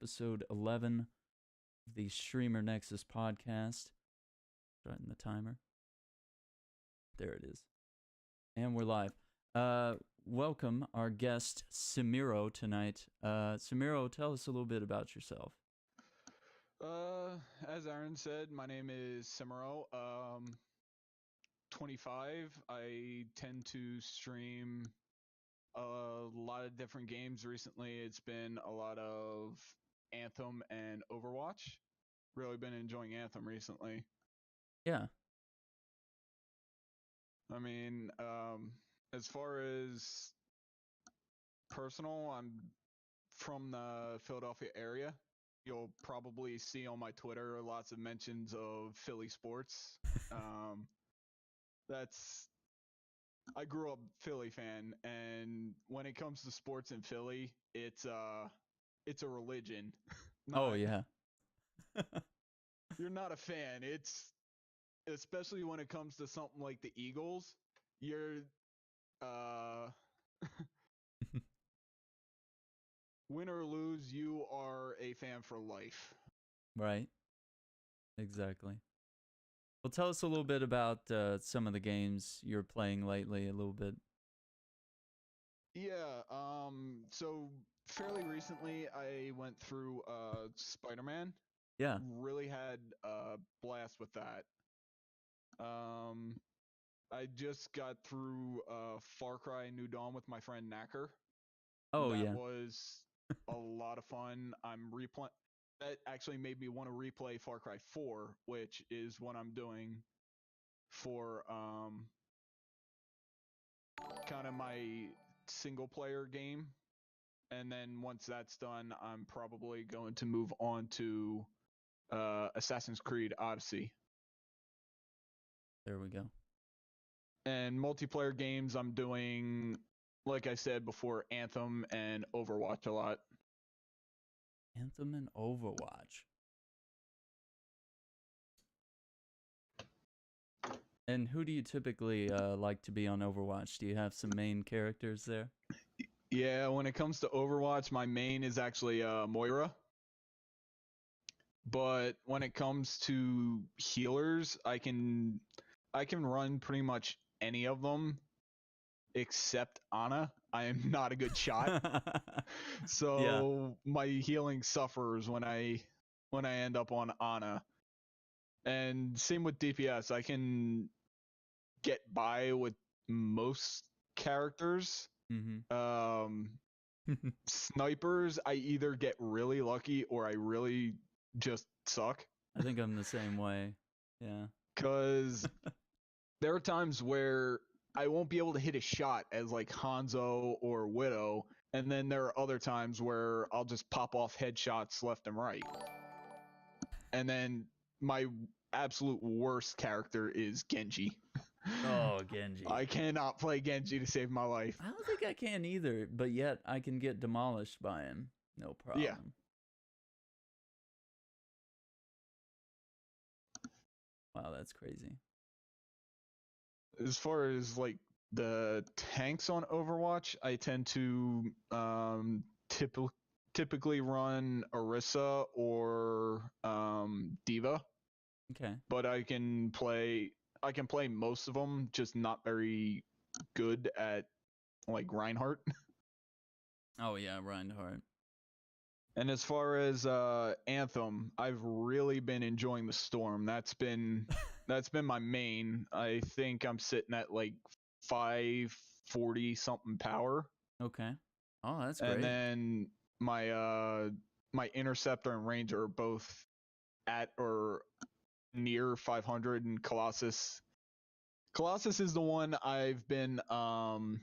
episode 11 of the Streamer Nexus podcast. Starting the timer. There it is. And we're live. Welcome our guest, Symyro, tonight. Symyro, tell us a little bit about yourself. As Aaron said, my name is Symyro. 25. I tend to stream a lot of different games recently. It's been a lot of Anthem and Overwatch. Really been enjoying Anthem recently. Yeah. I mean, as far as personal, I'm from the Philadelphia area. You'll probably see on my Twitter lots of mentions of Philly sports. I grew up Philly fan, and when it comes to sports in Philly, it's a religion. Oh, yeah. You're not a fan. It's especially when it comes to something like the Eagles. You're win or lose, you are a fan for life. Right. Exactly. Well, tell us a little bit about some of the games you're playing lately, a little bit. Yeah, so fairly recently I went through Spider-Man. Yeah. Really had a blast with that. I just got through Far Cry New Dawn with my friend Knacker. Oh, That yeah. was a lot of fun. That actually made me want to replay Far Cry 4, which is what I'm doing for kind of my single player game. And then once that's done, I'm probably going to move on to Assassin's Creed Odyssey. There we go. And multiplayer games, I'm doing, like I said before, Anthem and Overwatch a lot. Anthem and Overwatch. And who do you typically like to be on Overwatch? Do you have some main characters there? Yeah, when it comes to Overwatch, my main is actually Moira. But when it comes to healers, I can run pretty much any of them except Ana. I am not a good shot. So my healing suffers when I end up on Ana. And same with DPS. I can get by with most characters. Mm-hmm. Snipers, I either get really lucky or I really just suck. I think I'm the same way. Yeah. Because there are times where I won't be able to hit a shot as like Hanzo or Widow, and then there are other times where I'll just pop off headshots left and right. And then my absolute worst character is Genji. Oh, Genji. I cannot play Genji to save my life. I don't think I can either, but yet I can get demolished by him. No problem. Yeah. Wow, that's crazy. As far as like the tanks on Overwatch, I tend to typically run Orisa or Diva. Okay. But I can play most of them, just not very good at like Reinhardt. Oh yeah, Reinhardt. And as far as Anthem, I've really been enjoying the Storm. That's been my main. I think I'm sitting at like 540 something power. Okay. Oh, that's great. And then my Interceptor and Ranger are both at or near 500, and Colossus is the one I've been kind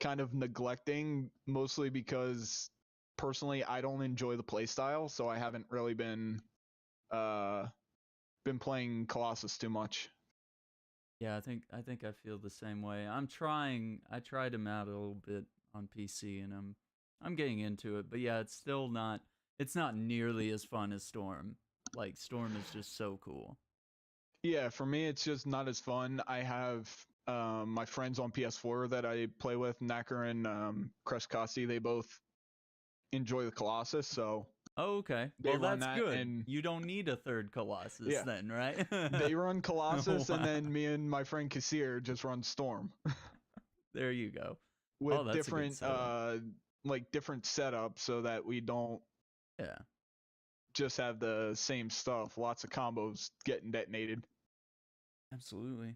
of neglecting, mostly because personally I don't enjoy the playstyle, so I haven't really been playing Colossus too much. Yeah, I think I feel the same way. I tried him out a little bit on PC, and I'm getting into it, but yeah, it's not nearly as fun as Storm. Like, Storm is just so cool. Yeah, for me, it's just not as fun. I have my friends on PS4 that I play with, Knacker and Kreskasi. enjoy the Colossus, so Oh, okay. they Well, run that's that, good. and You don't need a third Colossus Yeah. then, right? they run Colossus, and Wow. then me and my friend Kassir just run Storm There you go. with That's a good different setup. different setups so that we don't Yeah. just have the same stuff. Lots of combos getting detonated. Absolutely.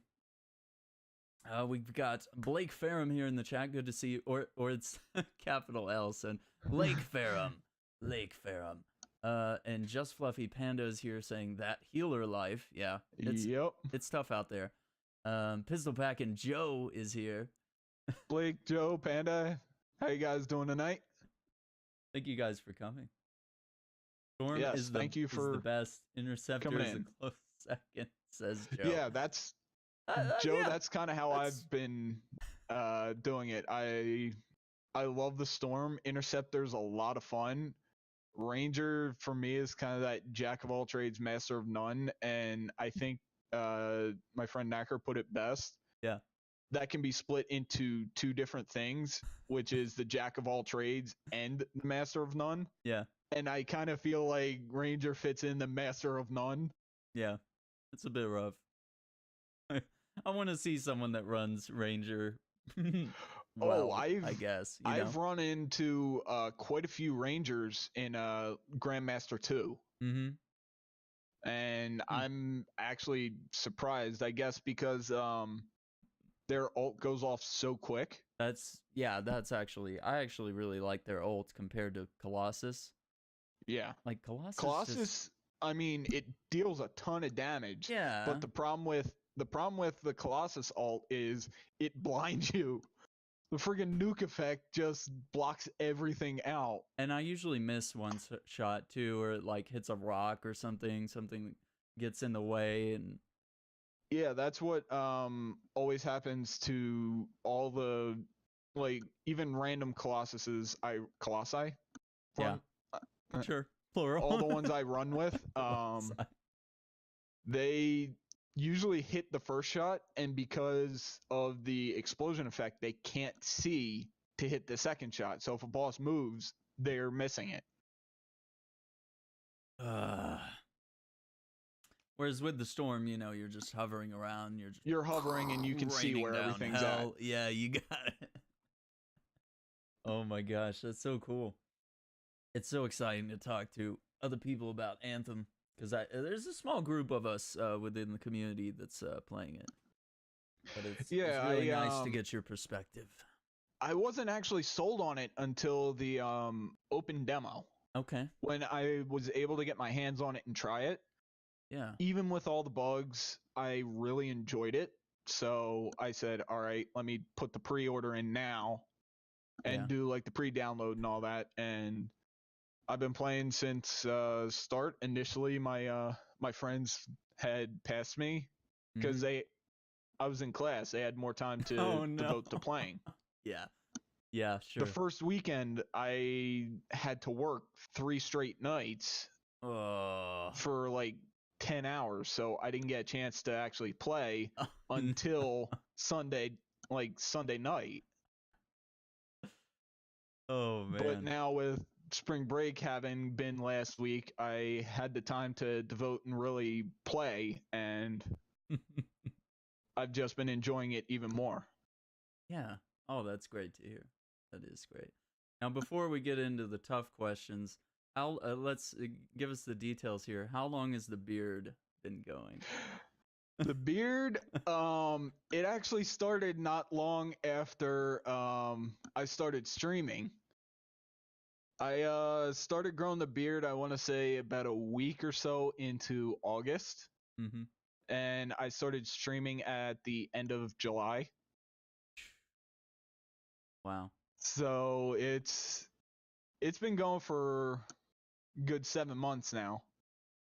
We've got Blake Ferrum here in the chat. Good to see you. Or it's capital L, so Blake Ferrum. Lake Ferrum. And Just Fluffy Panda is here saying that healer life. Yeah, Yep. it's tough out there. Pistol Pack and Joe is here. Blake, Joe, Panda, how you guys doing tonight? Thank you guys for coming. Storm Yes, is thank you for the best. Interceptor coming is a in. close second, says Joe. Yeah, that's Joe. yeah, That's kind of how that's- I've been doing it. I love the Storm. Interceptor's a lot of fun. Ranger for me is kind of that jack of all trades, master of none, and I think my friend Knacker put it best. Yeah. That can be split into two different things, which is the jack of all trades and the master of none. Yeah. And I kind of feel like Ranger fits in the master of none. Yeah. It's a bit rough. I want to see someone that runs Ranger. Well, I guess. I've run into quite a few Rangers in Grandmaster 2. Mm-hmm. And I'm actually surprised, I guess, because their ult goes off so quick. That's actually, I actually really like their ult compared to Colossus. Yeah. Like Colossus, just... I mean, it deals a ton of damage. Yeah. But the problem with the Colossus ult is it blinds you. The friggin' nuke effect just blocks everything out. And I usually miss one shot too, or it like hits a rock or something gets in the way. And yeah, that's what always happens to all the, like, even random Colossuses Colossi? Yeah. Sure. Plural. All the ones I run with, they usually hit the first shot, and because of the explosion effect, they can't see to hit the second shot. So if a boss moves, they're missing it. Whereas with the Storm, you're just hovering around. You're hovering, and you can see where everything's at. Yeah, you got it. Oh my gosh, that's so cool. It's so exciting to talk to other people about Anthem, because there's a small group of us within the community that's playing it. But it's really nice to get your perspective. I wasn't actually sold on it until the open demo. Okay. When I was able to get my hands on it and try it. Yeah. Even with all the bugs, I really enjoyed it. So I said, all right, let me put the pre-order in now and do like the pre-download and all that. And I've been playing since start. Initially, my friends had passed me because I was in class. They had more time to devote to playing. Yeah, sure. The first weekend, I had to work 3 straight nights for like 10 hours, so I didn't get a chance to actually play until Sunday night. Oh, man. But now with spring break having been last week, I had the time to devote and really play, and I've just been enjoying it even more. Yeah. Oh, that's great to hear. That is great. Now, before we get into the tough questions, let's give us the details here. How long has the beard been going? The beard, it actually started not long after I started streaming. I started growing the beard, I want to say about a week or so into August. Mm-hmm. And I started streaming at the end of July. Wow. So it's been going for a good 7 months now.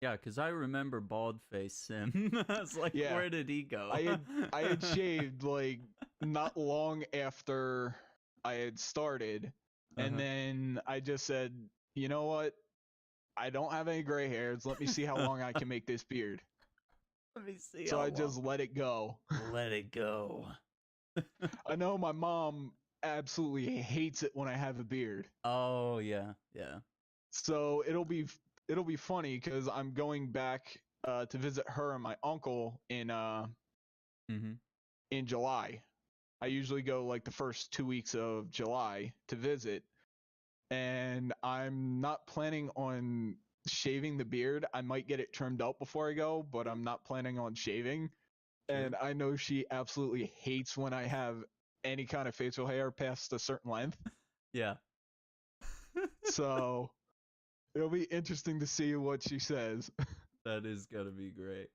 Yeah, because I remember Baldface Sim. I was like, where did he go? I had shaved like not long after I had started. And then I just said, you know what? I don't have any gray hairs. Let me see how long I can make this beard. Let me see. So I just let it go. Let it go. I know my mom absolutely hates it when I have a beard. Oh yeah, yeah. So it'll be funny because I'm going back to visit her and my uncle Mm-hmm. in July. I usually go like the first 2 weeks of July to visit, and I'm not planning on shaving the beard. I might get it trimmed up before I go, but I'm not planning on shaving. Sure. And I know she absolutely hates when I have any kind of facial hair past a certain length. Yeah. So it'll be interesting to see what she says. That is gonna be great.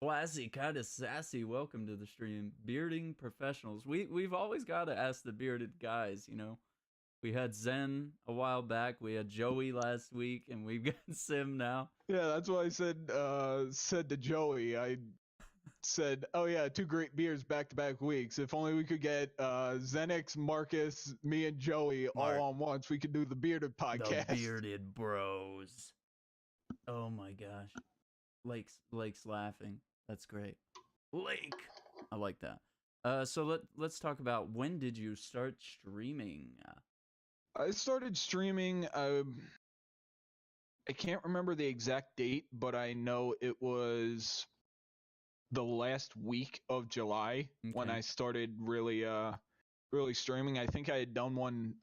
Classy, kind of sassy. Welcome to the stream, bearding professionals. We've always got to ask the bearded guys. You know, we had Zen a while back. We had Joey last week, and we've got Sim now. Yeah, that's what I said to Joey. I said, "Oh yeah, two great beers back to back weeks. If only we could get Zenix, Marcus, me, and Joey all on once, we could do the bearded The podcast." bearded bros. Oh my gosh, Lake's laughing. That's great. Lake, I like that. So let's talk about, when did you start streaming? I started streaming. I can't remember the exact date, but I know it was the last week of July when Okay. I started really streaming. I think I had done one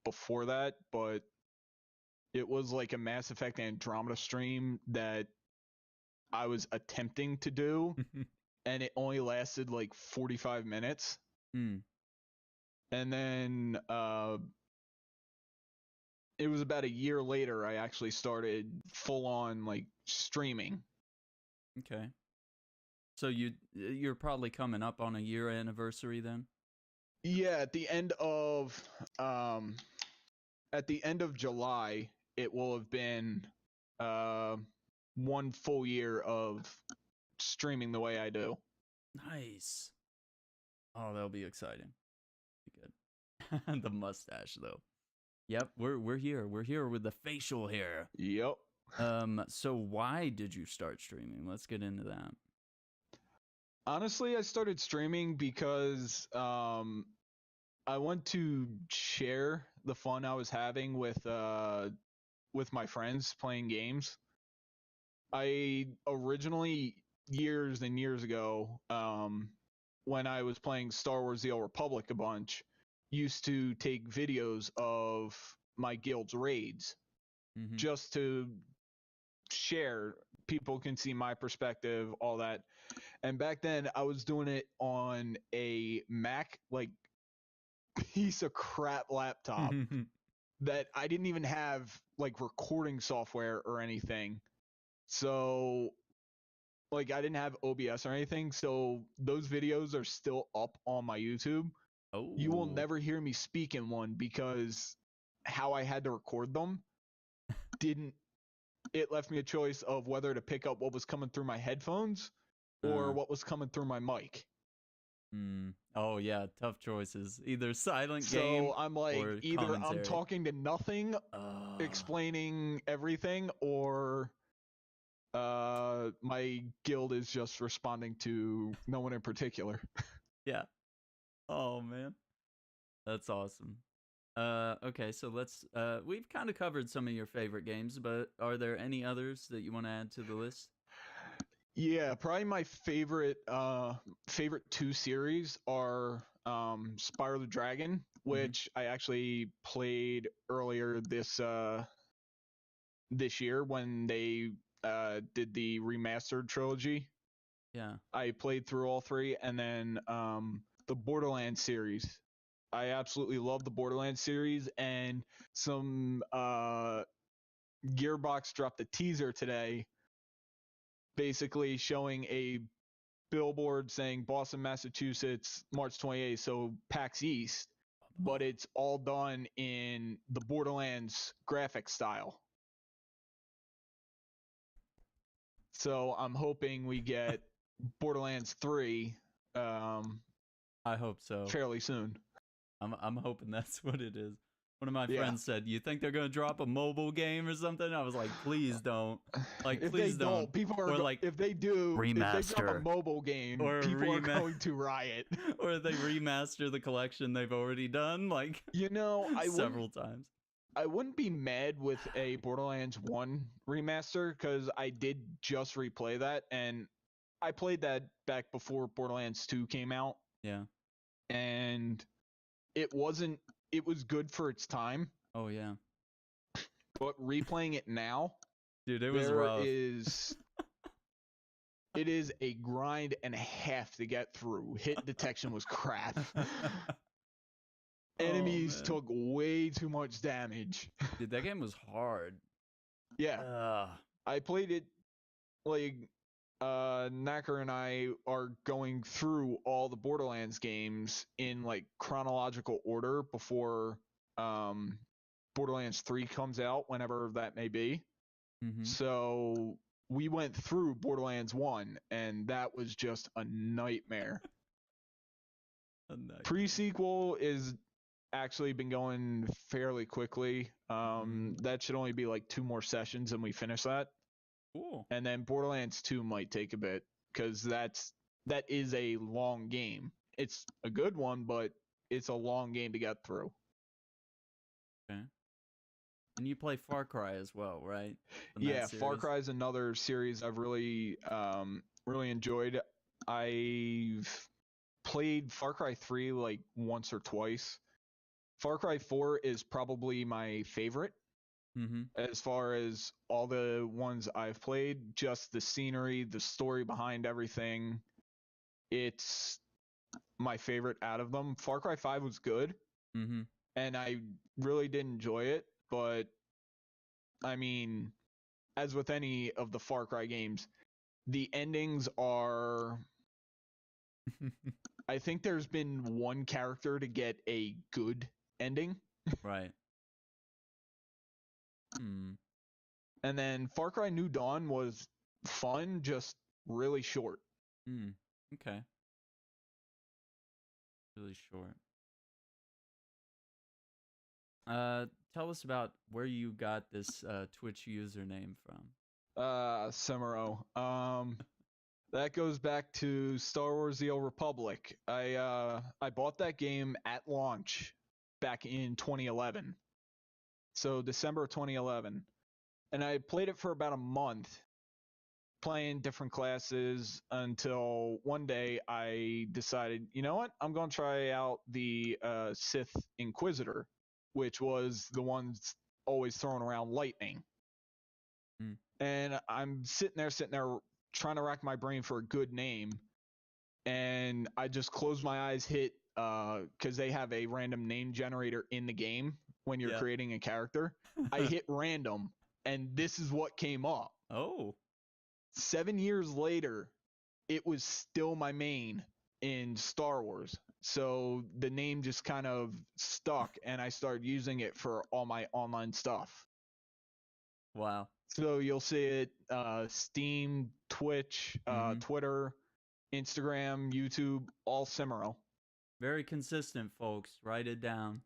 before that, but it was like a Mass Effect Andromeda stream that I was attempting to do, and it only lasted like 45 minutes. Mm. And then it was about a year later I actually started full on like streaming. Okay. So you're probably coming up on a year anniversary then? Yeah, um at the end of July, it will have been uh 1 full year of streaming the way I do. Nice. Oh, that'll be exciting. Be good. The mustache though. Yep, we're here. We're here with the facial hair. Yep. So why did you start streaming? Let's get into that. Honestly, I started streaming because I want to share the fun I was having with my friends playing games. I originally, years and years ago, when I was playing Star Wars: The Old Republic a bunch, used to take videos of my guild's raids Mm-hmm. just to share. People can see my perspective, all that. And back then, I was doing it on a Mac, like piece of crap laptop that I didn't even have like recording software or anything. So like I didn't have OBS or anything. So those videos are still up on my YouTube. Oh. You will never hear me speak in one because how I had to record them didn't it left me a choice of whether to pick up what was coming through my headphones or what was coming through my mic. Oh yeah, tough choices. Either silent game So I'm like, or either commentary. I'm talking to nothing, explaining everything, or my guild is just responding to no one in particular. Yeah. Oh man, that's awesome. Okay, so let's. We've kind of covered some of your favorite games, but are there any others that you want to add to the list? Yeah, probably my favorite two series are Spyro the Dragon, which I actually played earlier this year when they did the remastered trilogy. Yeah. I played through all three, and then the Borderlands series. I absolutely love the Borderlands series, and some Gearbox dropped a teaser today, basically showing a billboard saying Boston, Massachusetts, March 28th, so PAX East, but it's all done in the Borderlands graphic style. So I'm hoping we get Borderlands 3 I hope so. fairly soon. I'm hoping that's what it is. One of my Yeah. friends said, "You think they're gonna drop a mobile game or something?" I was like, "Please don't! Like, If please they don't, people are. Or like If they do, if they drop a remaster mobile game, or people are going to riot. or they remaster the collection they've already done like You know, several times." I wouldn't be mad with a Borderlands 1 remaster because I did just replay that, and I played that back before Borderlands 2 came out, Yeah. and it wasn't. It was good for its time, Oh yeah. but replaying it now, Dude, it was there rough. is. It is a grind and a half to get through. Hit detection was crap. Enemies man. took way too much damage. Dude, that game was hard. Yeah, I played it like Knacker and I are going through all the Borderlands games in like chronological order before Borderlands 3 comes out, whenever that may be. Mm-hmm. So we went through Borderlands 1, and that was just a nightmare. Pre-sequel is actually been going fairly quickly. That should only be like 2 more sessions and we finish that. Cool. And then Borderlands 2 might take a bit because that is a long game. It's a good one, but it's a long game to get through. Okay. And you play Far Cry as well, right? Yeah, Far Cry is another series I've really really enjoyed. I've played Far Cry 3 like once or twice. Far Cry 4 is probably my favorite. Mm-hmm. As far as all the ones I've played, just the scenery, the story behind everything, it's my favorite out of them. Far Cry 5 was good, Mm-hmm. and I really did enjoy it, but I mean, as with any of the Far Cry games, the endings are... I think there's been one character to get a good ending. Right. Hmm. And then Far Cry New Dawn was fun, just really short. Okay. Really short. Tell us about where you got this Twitch username from. Symyro. That goes back to Star Wars: The Old Republic. I bought that game at launch back in 2011. So December of 2011. And I played it for about a month, playing different classes until one day I decided, you know what? I'm going to try out the Sith Inquisitor, which was the ones always throwing around lightning. And I'm sitting there trying to rack my brain for a good name. And I just closed my eyes, hit, because they have a random name generator in the game when you're creating a character. I hit random, and this is what came up. Oh. 7 years later, it was still my main in Star Wars. So the name just kind of stuck, and I started using it for all my online stuff. Wow. So you'll see it Steam, Twitch, Twitter, Instagram, YouTube, all Symyro. Very consistent, folks. Write it down.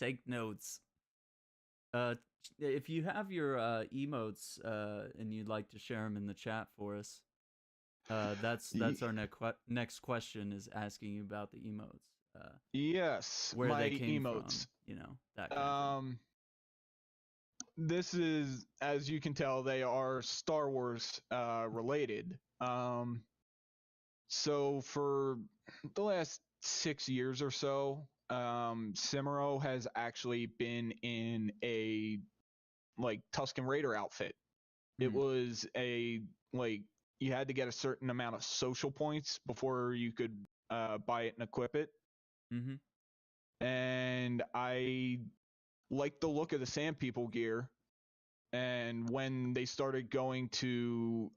Take notes. If you have your emotes and you'd like to share them in the chat for us, that's our next question, is asking you about the emotes. Yes, where my they came emotes. from, that kind of thing. This is, as you can tell, they are Star Wars related. So for the last 6 years or so, Symyro has actually been in a Tusken Raider outfit. It was you had to get a certain amount of social points before you could buy it and equip it. And I liked the look of the Sand People gear. And when they started going to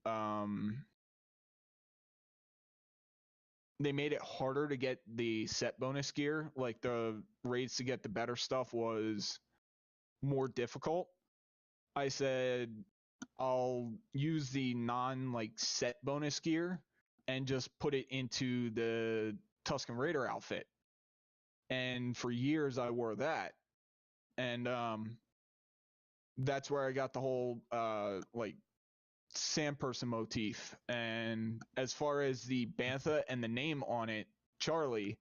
they made it harder to get the set bonus gear, like the raids to get the better stuff was more difficult. I said I'll use the non set bonus gear and just put it into the Tusken Raider outfit. and for years I wore that, and that's where I got the whole like sand person motif. And as far as the bantha and the name on it, Charlie,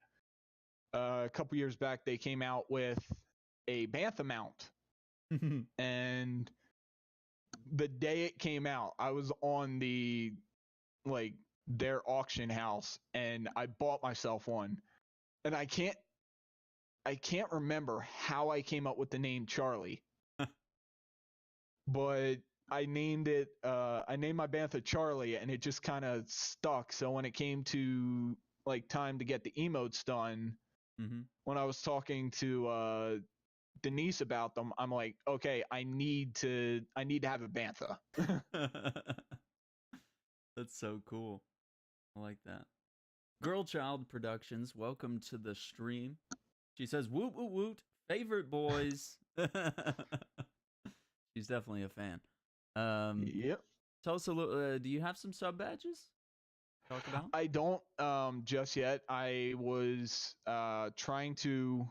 a couple years back they came out with a bantha mount, and the day it came out, I was on the like their auction house and I bought myself one. And I can't remember how I came up with the name Charlie, but I named my bantha Charlie, and it just kind of stuck. So when it came to like time to get the emotes done, when I was talking to Denise about them, I'm like, okay, I need to have a bantha. That's so cool. I like that. Girl Child Productions, welcome to the stream. She says, woot woot woot, favorite boys. She's definitely a fan. Yep. Tell us a little, do you have some sub badges? Talk about? I don't just yet. I was trying to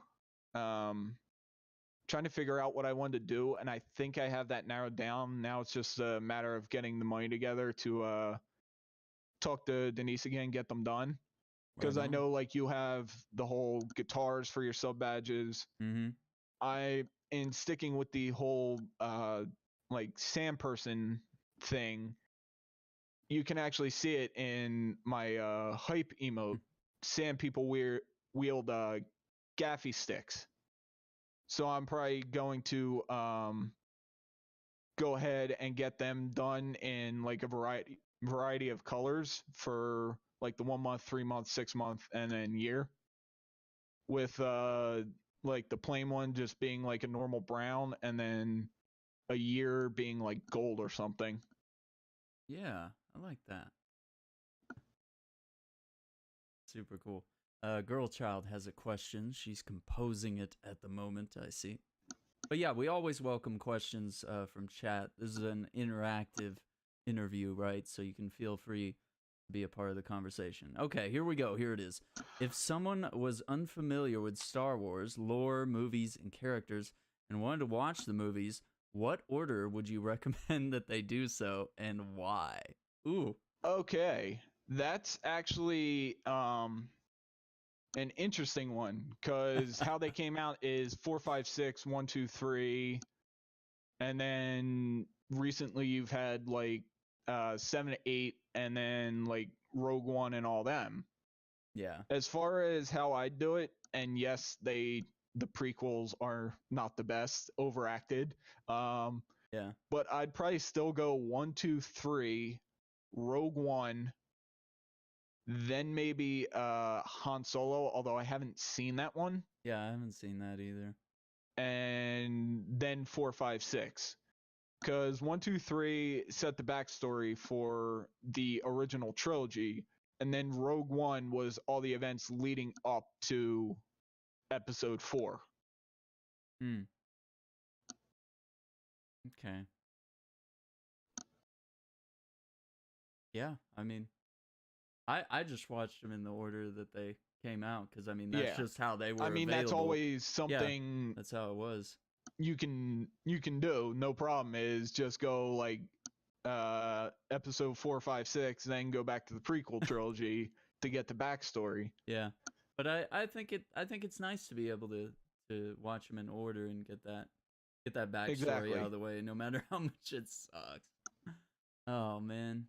figure out what I wanted to do, and I think I have that narrowed down. Now it's just a matter of getting the money together to talk to Denise again, get them done. Because I know like you have the whole guitars for your sub badges. In sticking with the whole like sand person thing, you can actually see it in my hype emote. Sand people wield gaffy sticks. So I'm probably going to go ahead and get them done in like a variety of colors for like the 1 month, 3 month, 6 month, and then year. With like the plain one just being like a normal brown, and then a year being like gold or something. Yeah, I like that. Super cool. Girl Child has a question. She's composing it at the moment, I see. But yeah, we always welcome questions from chat. This is an interactive interview, right? So you can feel free to be a part of the conversation. Okay, here we go. Here it is. If someone was unfamiliar with Star Wars, lore, movies, and characters, and wanted to watch the movies, what order would you recommend that they do so, and why? Ooh. Okay, that's actually an interesting one, because how they came out is 4, 5, 6, 1, 2, 3, and then recently you've had like 7, 8, and then like Rogue One and all them. Yeah. As far as how I do it, and yes, the prequels are not the best, overacted. Yeah. But I'd probably still go 1, 2, 3, Rogue One, then maybe Han Solo, although I haven't seen that one, Yeah, I haven't seen that either. and then 4, 5, 6. Because 1, 2, 3 set the backstory for the original trilogy, and then Rogue One was all the events leading up to Episode 4. Okay. Yeah, I mean, I just watched them in the order that they came out, because I mean that's just how they were. I mean, available. that's always something. Yeah, that's how it was. You can do, no problem, is just go like episode 4, 5, 6, then go back to the prequel trilogy to get the backstory. Yeah, but I think it's nice to be able to watch them in order and get that backstory out of the way, no matter how much it sucks. Oh man.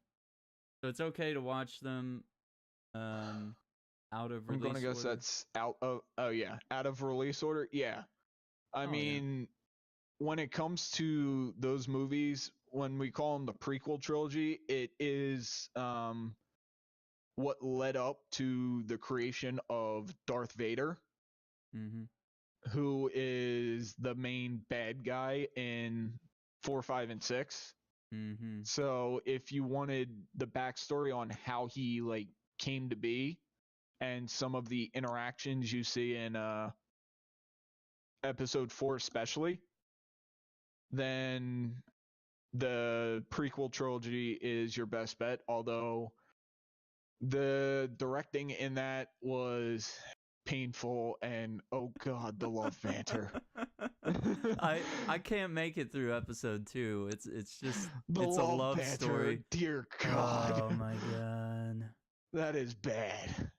So it's okay to watch them out of release order? I'm going to guess that's out of release order. Yeah. I mean, when it comes to those movies, when we call them the prequel trilogy, it is what led up to the creation of Darth Vader, who is the main bad guy in 4, 5, and 6. So if you wanted the backstory on how he like came to be and some of the interactions you see in episode 4 especially, then the prequel trilogy is your best bet. Although the directing in that was painful, and oh god, the love banter. I can't make it through episode 2. It's just The it's a love love banter, story. dear god. Oh my god. That is bad.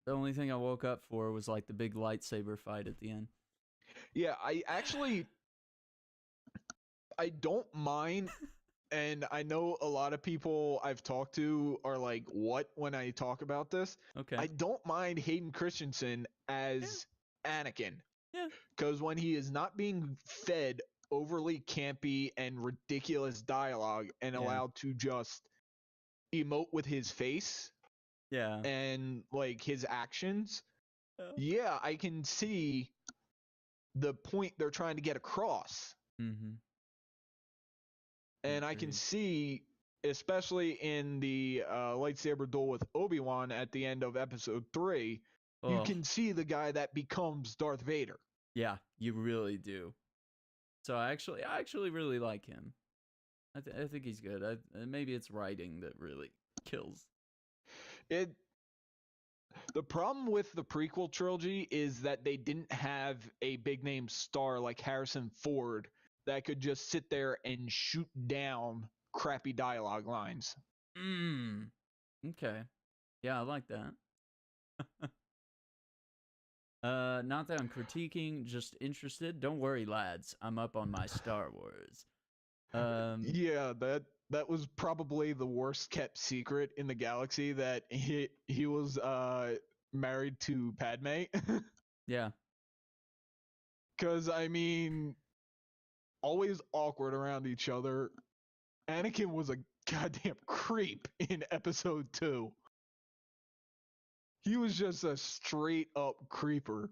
The only thing I woke up for was like the big lightsaber fight at the end. Yeah, I don't mind, and I know a lot of people I've talked to are like, what, when I talk about this? Okay. I don't mind Hayden Christensen as Anakin. Yeah. Because when he is not being fed overly campy and ridiculous dialogue and allowed to just emote with his face Yeah. and like his actions, yeah, I can see the point they're trying to get across. Mm-hmm. And I can see, especially in the lightsaber duel with Obi-Wan at the end of episode 3, you can see the guy that becomes Darth Vader. Yeah, you really do. So I actually really like him. I think he's good. Maybe it's writing that really kills. The problem with the prequel trilogy is that they didn't have a big name star like Harrison Ford that could just sit there and shoot down crappy dialogue lines. Okay. Yeah, I like that. Not that I'm critiquing, just interested. Don't worry, lads. I'm up on my Star Wars. Yeah, that was probably the worst kept secret in the galaxy, that he was married to Padme. Yeah. Cuz I mean, always awkward around each other. Anakin was a goddamn creep in episode 2. He was just a straight up creeper.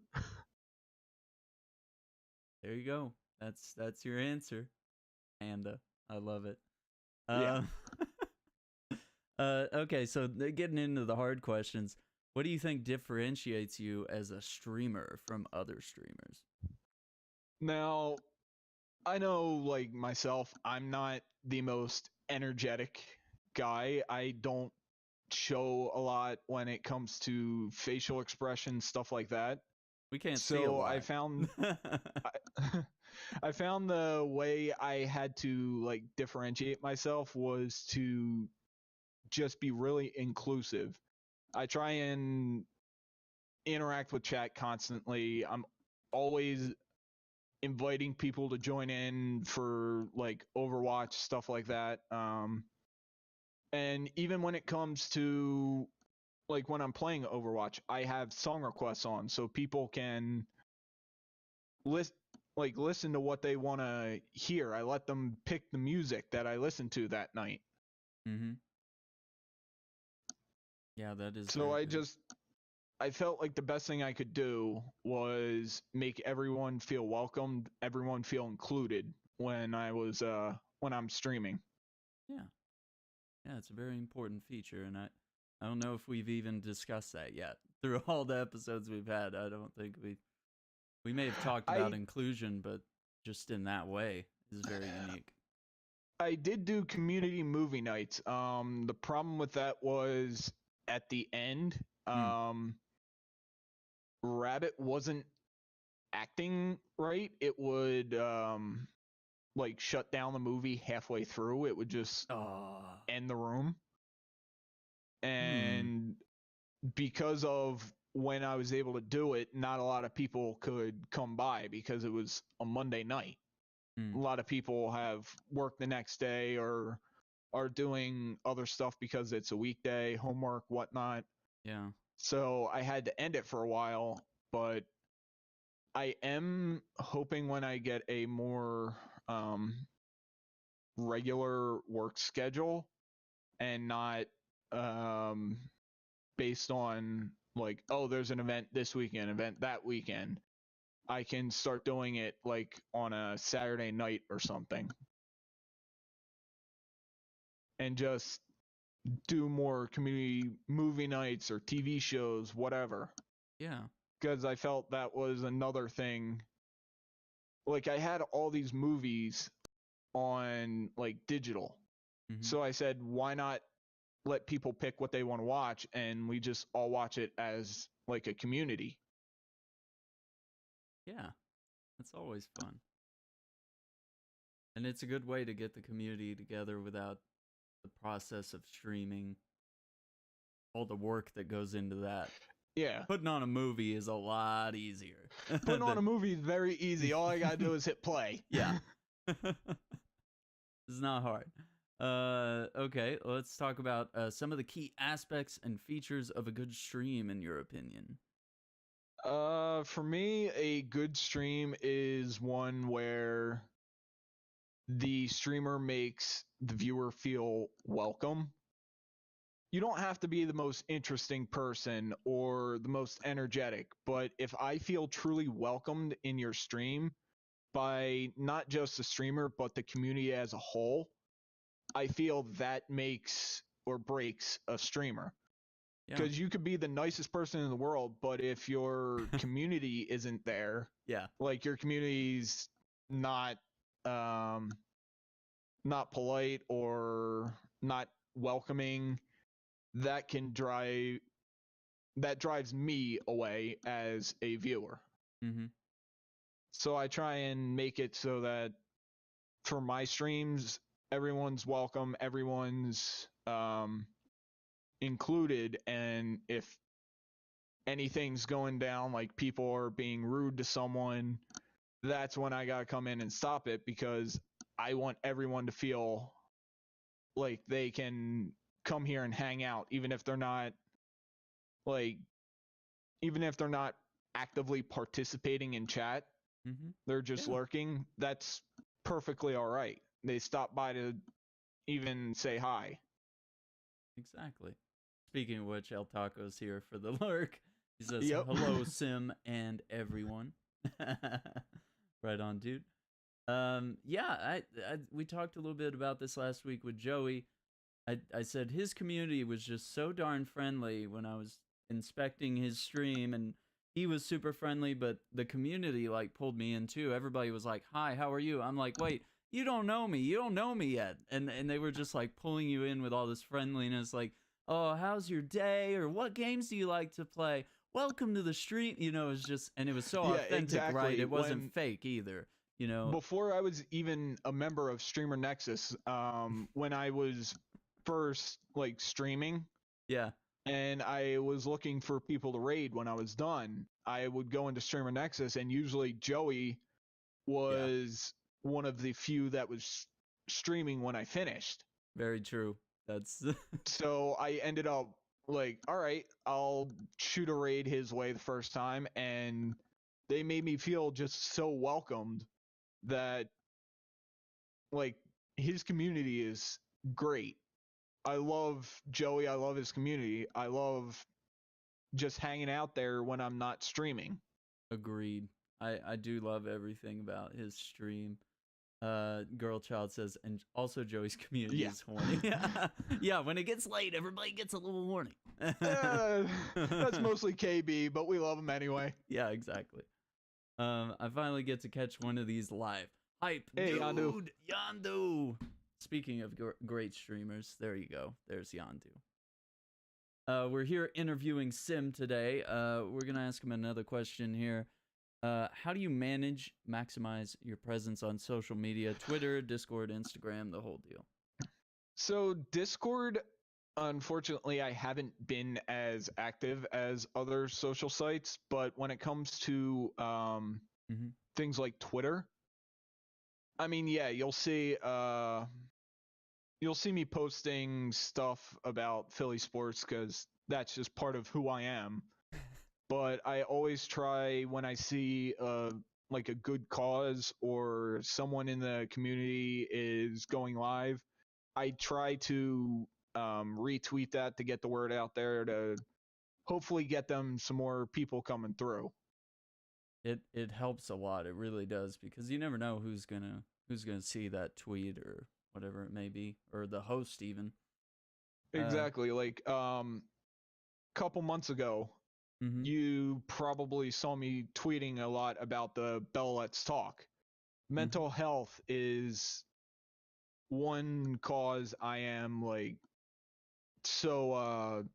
There you go. That's your answer, Panda. I love it. Yeah. Okay, so getting into the hard questions, what do you think differentiates you as a streamer from other streamers? Now, I know, like myself, I'm not the most energetic guy. I don't show a lot when it comes to facial expression, stuff like that. We can't see a So lot. I found I found the way I had to like differentiate myself was to just be really inclusive. I try and interact with chat constantly. I'm always inviting people to join in for like Overwatch, stuff like that. And even when it comes to like when I'm playing Overwatch, I have song requests on so people can listen to what they want to hear. I let them pick the music that I listen to that night. Mm-hmm. Yeah, that is. So I felt like the best thing I could do was make everyone feel welcomed, everyone feel included when I'm streaming. Yeah. Yeah, it's a very important feature, and I don't know if we've even discussed that yet. Through all the episodes we've had, I don't think we may have talked about inclusion, but just in that way is very unique. I did do community movie nights. The problem with that was at the end, Rabbit wasn't acting right. It would like shut down the movie halfway through. It would just end the room. And because of when I was able to do it, not a lot of people could come by because it was a Monday night. A lot of people have work the next day or are doing other stuff because it's a weekday, homework, whatnot. Yeah. So I had to end it for a while, but I am hoping when I get a more regular work schedule and not based on like, oh, there's an event this weekend, event that weekend, I can start doing it like on a Saturday night or something and just do more community movie nights or TV shows, whatever. Yeah. Because I felt that was another thing. Like I had all these movies on like digital. So I said, why not let people pick what they want to watch, and we just all watch it as like a community. Yeah, it's always fun. And it's a good way to get the community together without the process of streaming, all the work that goes into that. Yeah. Putting on a movie is a lot easier. Putting on a movie is very easy. All I gotta do is hit play. Yeah. It's not hard. Okay, let's talk about some of the key aspects and features of a good stream, in your opinion. For me, a good stream is one where the streamer makes the viewer feel welcome. You don't have to be the most interesting person or the most energetic, but if I feel truly welcomed in your stream by not just the streamer, but the community as a whole, I feel that makes or breaks a streamer. Because you could be the nicest person in the world, but if your community isn't there, like your community's not not polite or not welcoming, that drives me away as a viewer. Mm-hmm. So I try and make it so that for my streams, everyone's welcome, everyone's included, and if anything's going down, like people are being rude to someone, that's when I gotta come in and stop it, because I want everyone to feel like they can come here and hang out, even if they're not actively participating in chat. Mm-hmm. They're just lurking. That's perfectly all right. They stop by to even say hi. Exactly. Speaking of which, El Taco's here for the lurk. He says, hello, Sim and everyone. Right on, dude. We talked a little bit about this last week with Joey. I said his community was just so darn friendly when I was inspecting his stream, and he was super friendly, but the community like pulled me in too. Everybody was like, hi, how are you? I'm like, wait, you don't know me yet. And they were just like pulling you in with all this friendliness, like, oh, how's your day? Or what games do you like to play? Welcome to the stream. You know, it was just, and it was so authentic, exactly. Right? It wasn't fake either. You know, before I was even a member of Streamer Nexus, when I was first like streaming, and I was looking for people to raid when I was done, I would go into Streamer Nexus, and usually Joey was one of the few that was streaming when I finished. Very true. That's so I ended up like, all right, I'll shoot a raid his way the first time, and they made me feel just so welcomed that like his community is great. I love Joey. I love his community. I love just hanging out there when I'm not streaming. Agreed. I do love everything about his stream. Girl Child says, and also Joey's community is horny. Yeah, when it gets late, everybody gets a little horny. That's mostly KB, but we love him anyway. Yeah, exactly. I finally get to catch one of these live. Hype, hey, dude, Yandu. Speaking of great streamers, there you go. There's Yandu. We're here interviewing Sim today. We're gonna ask him another question here. How do you maximize your presence on social media? Twitter, Discord, Instagram, the whole deal. So Discord, unfortunately, I haven't been as active as other social sites, but when it comes to things like Twitter, I mean, yeah, you'll see me posting stuff about Philly sports because that's just part of who I am. But I always try, when I see like a good cause or someone in the community is going live, I try to retweet that to get the word out there to hopefully get them some more people coming through. It helps a lot. It really does, because you never know who's gonna see that tweet or whatever it may be, or the host even. Exactly. Like couple months ago, you probably saw me tweeting a lot about the Bell Let's Talk. Mental health is one cause I am like so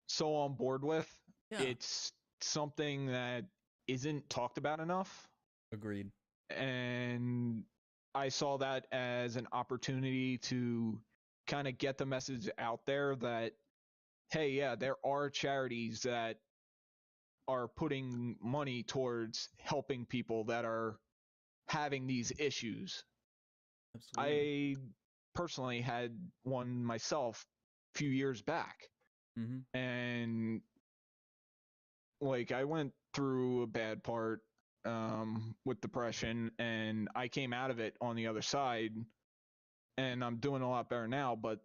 so on board with. Yeah. It's something that isn't talked about enough, Agreed. and I saw that as an opportunity to kind of get the message out there that, hey, yeah, there are charities that are putting money towards helping people that are having these issues. Absolutely. I personally had one myself a few years back, Mm-hmm. and like I went through a bad part with depression, and I came out of it on the other side, and I'm doing a lot better now. But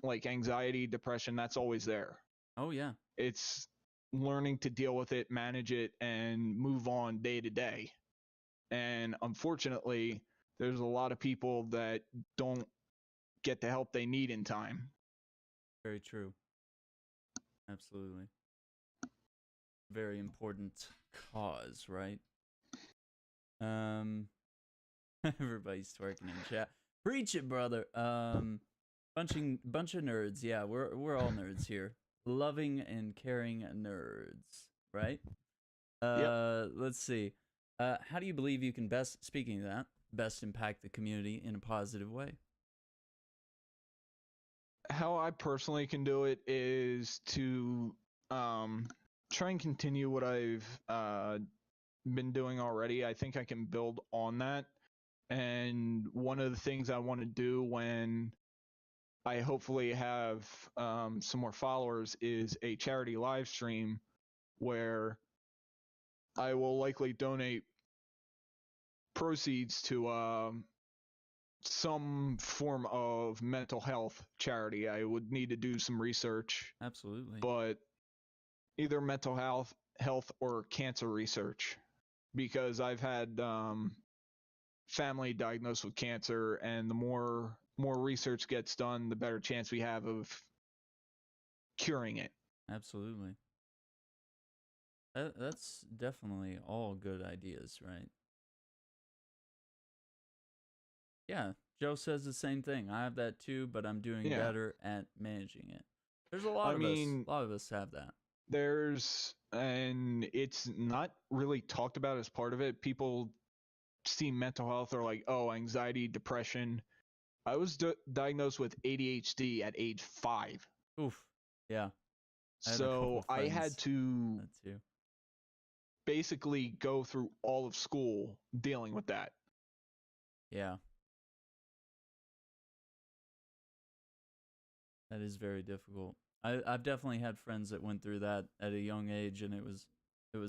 like anxiety, depression, that's always there. Oh yeah. It's learning to deal with it, manage it, and move on day to day. And unfortunately, there's a lot of people that don't get the help they need in time. Very true. Absolutely. Very important cause, right? Um, everybody's twerking in chat. Preach it, brother. Bunch of nerds. Yeah, we're all nerds here. Loving and caring nerds, right? Yep. Let's see. How do you believe you can best, speaking of that, best impact the community in a positive way? How I personally can do it is to try and continue what I've been doing already. I think I can build on that. And one of the things I want to do when I hopefully have some more followers is a charity live stream where I will likely donate proceeds to some form of mental health charity. I would need to do some research, Absolutely. but either mental health or cancer research, because I've had family diagnosed with cancer, and the more research gets done, the better chance we have of curing it. Absolutely. That's definitely all good ideas, right? Yeah, Joe says the same thing. I have that too, but I'm doing Yeah. better at managing it. There's a lot I of us. mean, A lot of us have that. and it's not really talked about as part of it. People see mental health or like, oh, anxiety, depression. I was diagnosed with ADHD at age 5. Oof. Yeah. I had a couple So I had friends to that too. basically go through all of school dealing with that. Yeah. That is very difficult. I've definitely had friends that went through that at a young age, and it was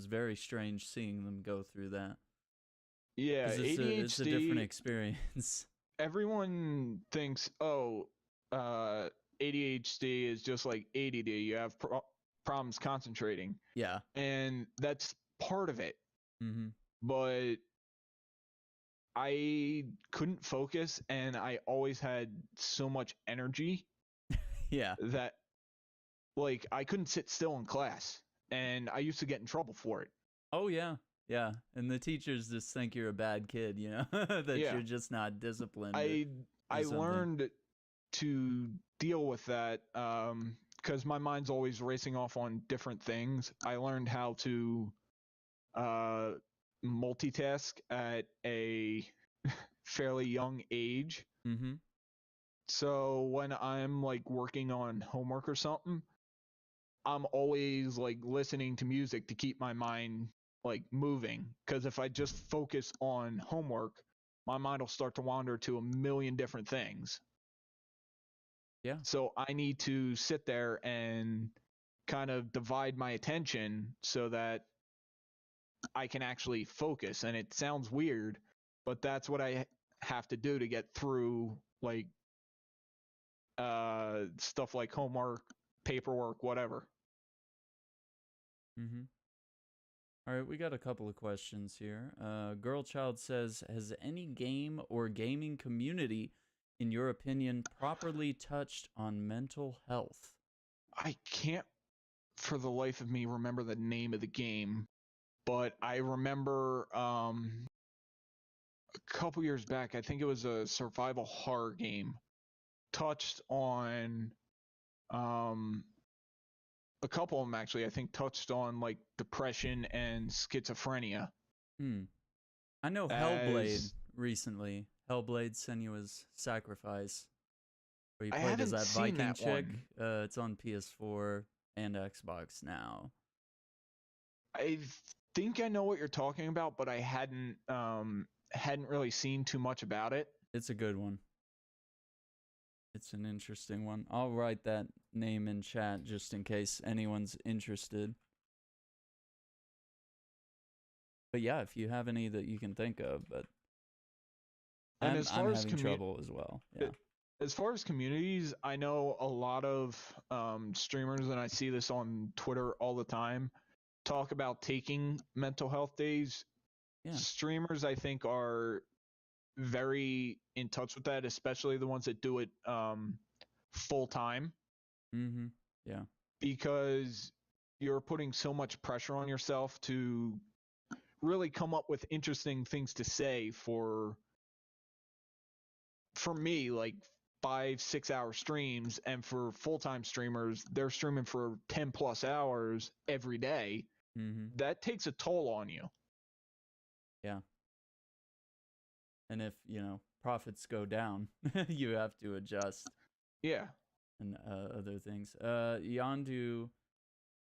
very strange seeing them go through that Yeah, because it's a different ADHD, experience. everyone thinks, oh, ADHD is just like ADD. You have problems concentrating. Yeah. And that's part of it. Mm-hmm. But I couldn't focus, and I always had so much energy Yeah. that like I couldn't sit still in class, and I used to get in trouble for it. Oh yeah. Yeah. And the teachers just think you're a bad kid, you know, that Yeah, you're just not disciplined I or something. learned to deal with that because my mind's always racing off on different things. I learned how to uh, multitask at a fairly young age. Mm-hmm. So when I'm like working on homework or something, I'm always like listening to music to keep my mind like moving. Because if I just focus on homework, my mind will start to wander to a million different things. Yeah. So I need to sit there and kind of divide my attention so that I can actually focus. And it sounds weird, but that's what I have to do to get through like stuff like homework, paperwork, whatever. Mm-hmm. All right, we got a couple of questions here. Girl Child says, has any game or gaming community, in your opinion, properly touched on mental health? I can't for the life of me remember the name of the game, but I remember a couple years back, I think it was a survival horror game, touched on Um, a couple of them actually, I think, touched on like depression and schizophrenia. Hmm. I know Hellblade As recently. Hellblade Senua's Sacrifice, where he I played as haven't that seen Viking that chick. one. It's on PS4 and Xbox now. I think I know what you're talking about, but I hadn't really seen too much about it. It's a good one. It's an interesting one. I'll write that name in chat just in case anyone's interested. But yeah, if you have any that you can think of, but And I'm having trouble as well. Yeah. as far as communities, I know a lot of streamers, and I see this on Twitter all the time, talk about taking mental health days. Yeah. Streamers, I think, are very in touch with that, especially the ones that do it full time, Mm-hmm. Yeah. because you're putting so much pressure on yourself to really come up with interesting things to say for me, like 5-6 hour streams, and for full-time streamers, they're streaming for 10 plus hours every day. Mm-hmm. That takes a toll on you. Yeah. And if, profits go down, you have to adjust. Yeah. And other things. Yandu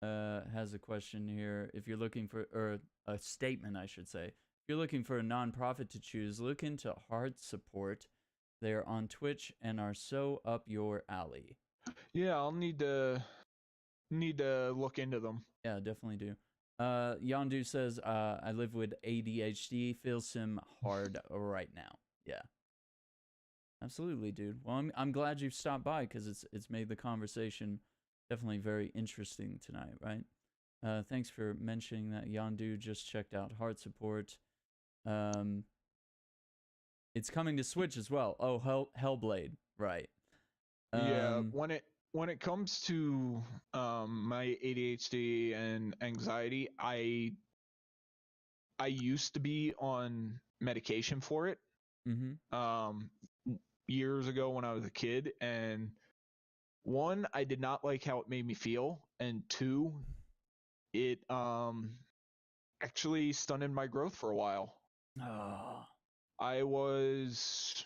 has a question here. If you're looking for, or a statement, I should say. If you're looking for a nonprofit to choose, look into Heart Support. They're on Twitch and are so up your alley. Yeah, I'll need to look into them. Yeah, definitely do. Yandu says, I live with ADHD, feels him hard right now. Yeah. Absolutely, dude. Well, I'm glad you've stopped by because it's made the conversation definitely very interesting tonight, right? Thanks for mentioning that. Yandu just checked out Heart Support. It's coming to Switch as well. Oh, Hellblade, right? Yeah, when it comes to my ADHD and anxiety, I used to be on medication for it. Mm-hmm. Years ago when I was a kid, and one, I did not like how it made me feel, and two, it actually stunted my growth for a while. Oh. I was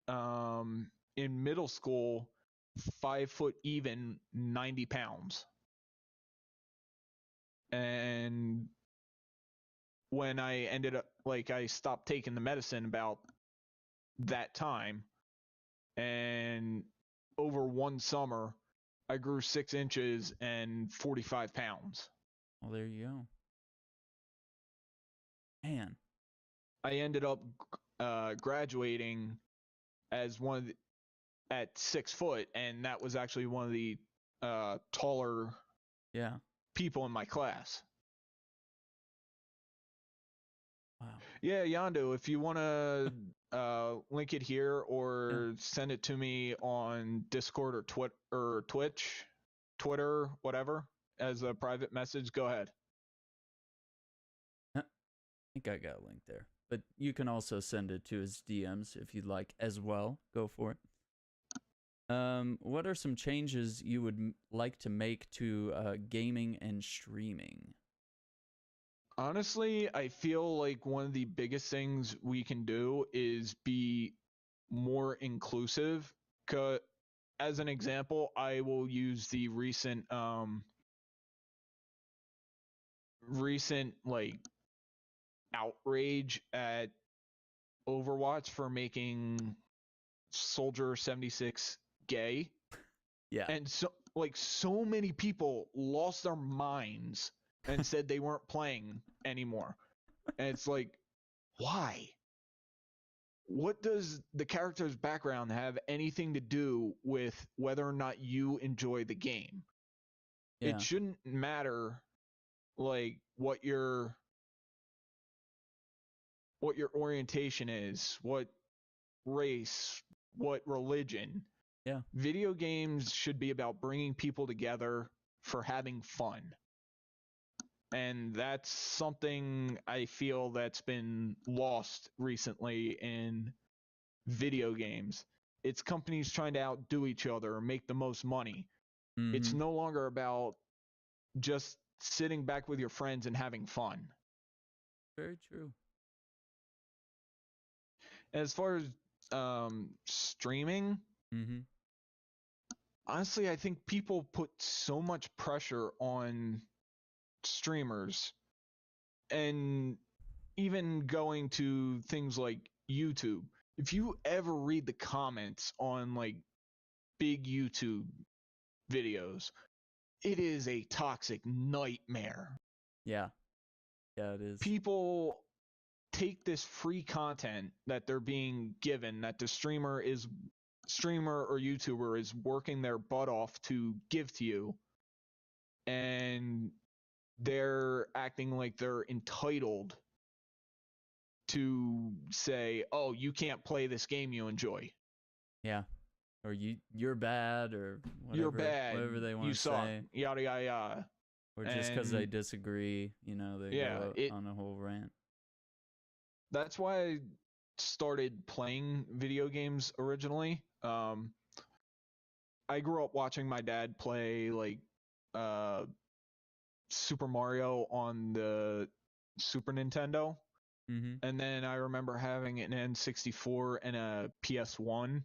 in middle school, 5 foot even, 90 pounds. And when I ended up, like, I stopped taking the medicine about that time, and over one summer, I grew 6 inches and 45 pounds. Well, there you go. Man. I ended up graduating as at 6 foot, and that was actually one of the taller people in my class. Wow. Yeah, Yando, if you want to link it here or send it to me on Discord or Twitch, Twitter, whatever, as a private message, go ahead. I think I got a link there. But you can also send it to his DMs if you'd like as well. Go for it. What are some changes you would like to make to gaming and streaming? Honestly, I feel like one of the biggest things we can do is be more inclusive. As an example, I will use the recent like outrage at Overwatch for making Soldier 76 gay. Yeah. And so many people lost their minds and said they weren't playing anymore. And it's like, why? What does the character's background have anything to do with whether or not you enjoy the game? Yeah. It shouldn't matter, like, what your orientation is, what race, what religion. Yeah. Video games should be about bringing people together for having fun. And that's something I feel that's been lost recently in video games. It's companies trying to outdo each other or make the most money. It's Mhm. no longer about just sitting back with your friends and having fun. Very true. As far as streaming, Mhm. honestly, I think people put so much pressure on streamers, and even going to things like YouTube. If you ever read the comments on like big YouTube videos, it is a toxic nightmare. Yeah. Yeah, it is. People take this free content that they're being given, that the streamer or YouTuber is working their butt off to give to you, and they're acting like they're entitled to say, "Oh, you can't play this game you enjoy. Yeah. Or you're bad or You're whatever bad. they You want to suck." say. Yada yada yada. Or just because they And disagree, they yeah, go on a whole rant. that's why I started playing video games originally. I grew up watching my dad play like uh, Super Mario on the Super Nintendo. Mhm. And then I remember having an N64 and a PS1.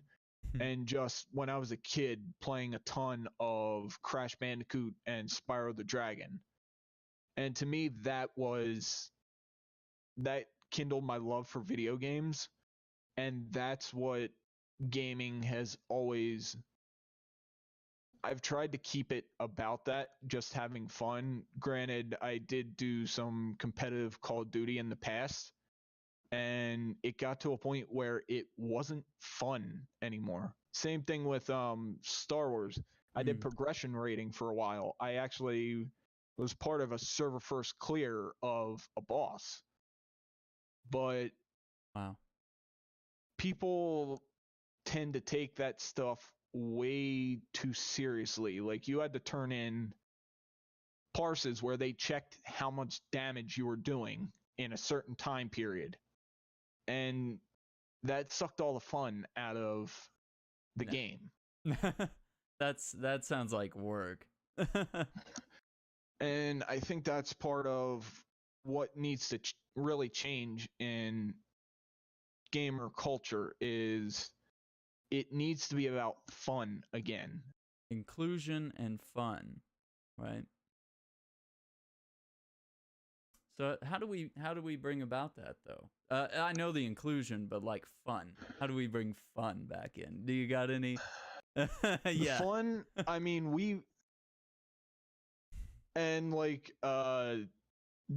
And just when I was a kid, playing a ton of Crash Bandicoot and Spyro the Dragon. And to me, that kindled my love for video games. And that's what gaming has always. I've tried to keep it about that, just having fun. Granted, I did do some competitive Call of Duty in the past, and it got to a point where it wasn't fun anymore. Same thing with Star Wars. I did progression rating for a while. I actually was part of a server first clear of a boss. But Wow. people tend to take that stuff way too seriously. Like you had to turn in parses where they checked how much damage you were doing in a certain time period. And that sucked all the fun out of the game. That sounds like work. And I think that's part of what needs to really change in gamer culture is it needs to be about fun again. Inclusion and fun, right? So how do we bring about that though? I know the inclusion, but like fun. How do we bring fun back in? Do you got any? Yeah. Fun, I mean,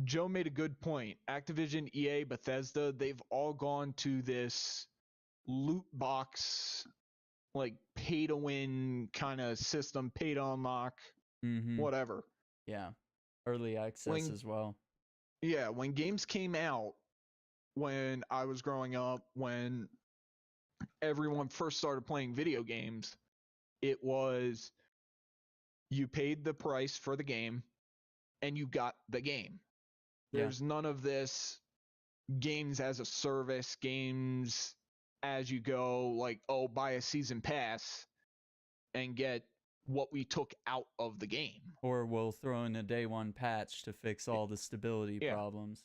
Joe made a good point. Activision, EA, Bethesda, they've all gone to this loot box, like pay to win kind of system, pay to unlock, Mm-hmm. whatever. Yeah. Early access When as well. when games came out, when I was growing up, when everyone first started playing video games, it was you paid the price for the game and you got the game. Yeah. There's none of this games as a service, games as you go, like, oh, buy a season pass and get what we took out of the game. Or we'll throw in a day one patch to fix all the stability Yeah. problems,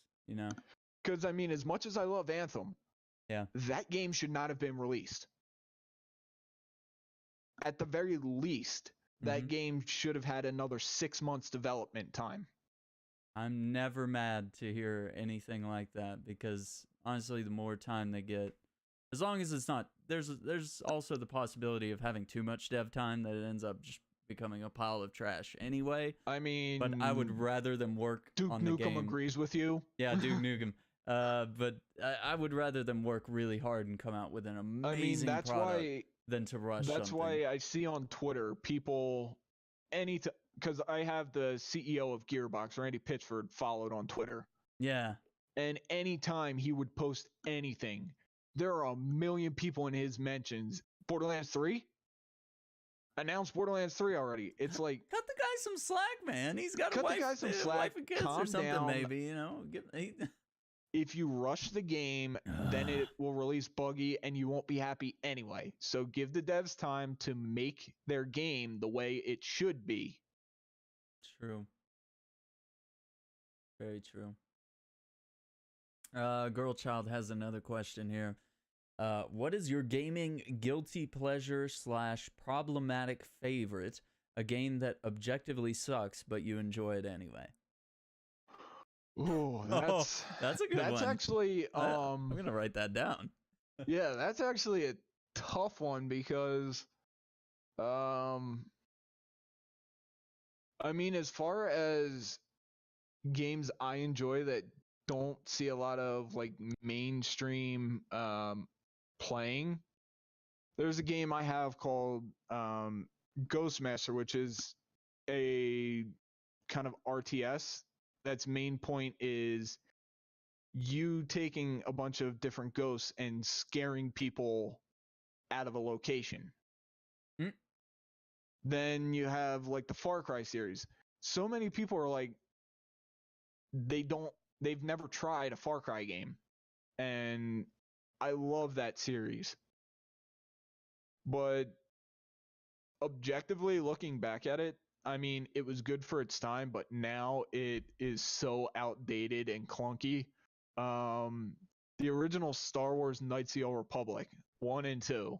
Because, I mean, as much as I love Anthem, Yeah. that game should not have been released. At the very least, that game should have had another 6 months development time. I'm never mad to hear anything like that because honestly, the more time they get, as long as it's not, there's also the possibility of having too much dev time that it ends up just becoming a pile of trash anyway. I mean, but I would rather them work Duke on the Nukem game. agrees with you. Yeah, Duke Nukem. But I would rather them work really hard and come out with an amazing product than to rush That's something. why I see on Twitter people because I have the CEO of Gearbox, Randy Pitchford, followed on Twitter. Yeah. And anytime he would post anything, there are a million people in his mentions. Borderlands 3? Announced Borderlands 3 already. It's like, cut the guy some slack, man. He's got cut a wife, the guy some slack. wife and kids Calm or something, down. maybe. if you rush the game, then it will release buggy and you won't be happy anyway. So give the devs time to make their game the way it should be. True. Very true. Girl Child has another question here. What is your gaming guilty pleasure / problematic favorite? A game that objectively sucks, but you enjoy it anyway. Ooh, that's a good one. That's actually I'm gonna write that down. Yeah, that's actually a tough one because I mean, as far as games I enjoy that don't see a lot of like mainstream playing, there's a game I have called Ghostmaster, which is a kind of RTS. That's main point is you taking a bunch of different ghosts and scaring people out of a location. Mm. Then you have like the Far Cry series. So many people are like, they've never tried a Far Cry game. And I love that series. But objectively looking back at it, I mean, it was good for its time, but now it is so outdated and clunky. The original Star Wars Knights of the Old Republic 1 and 2.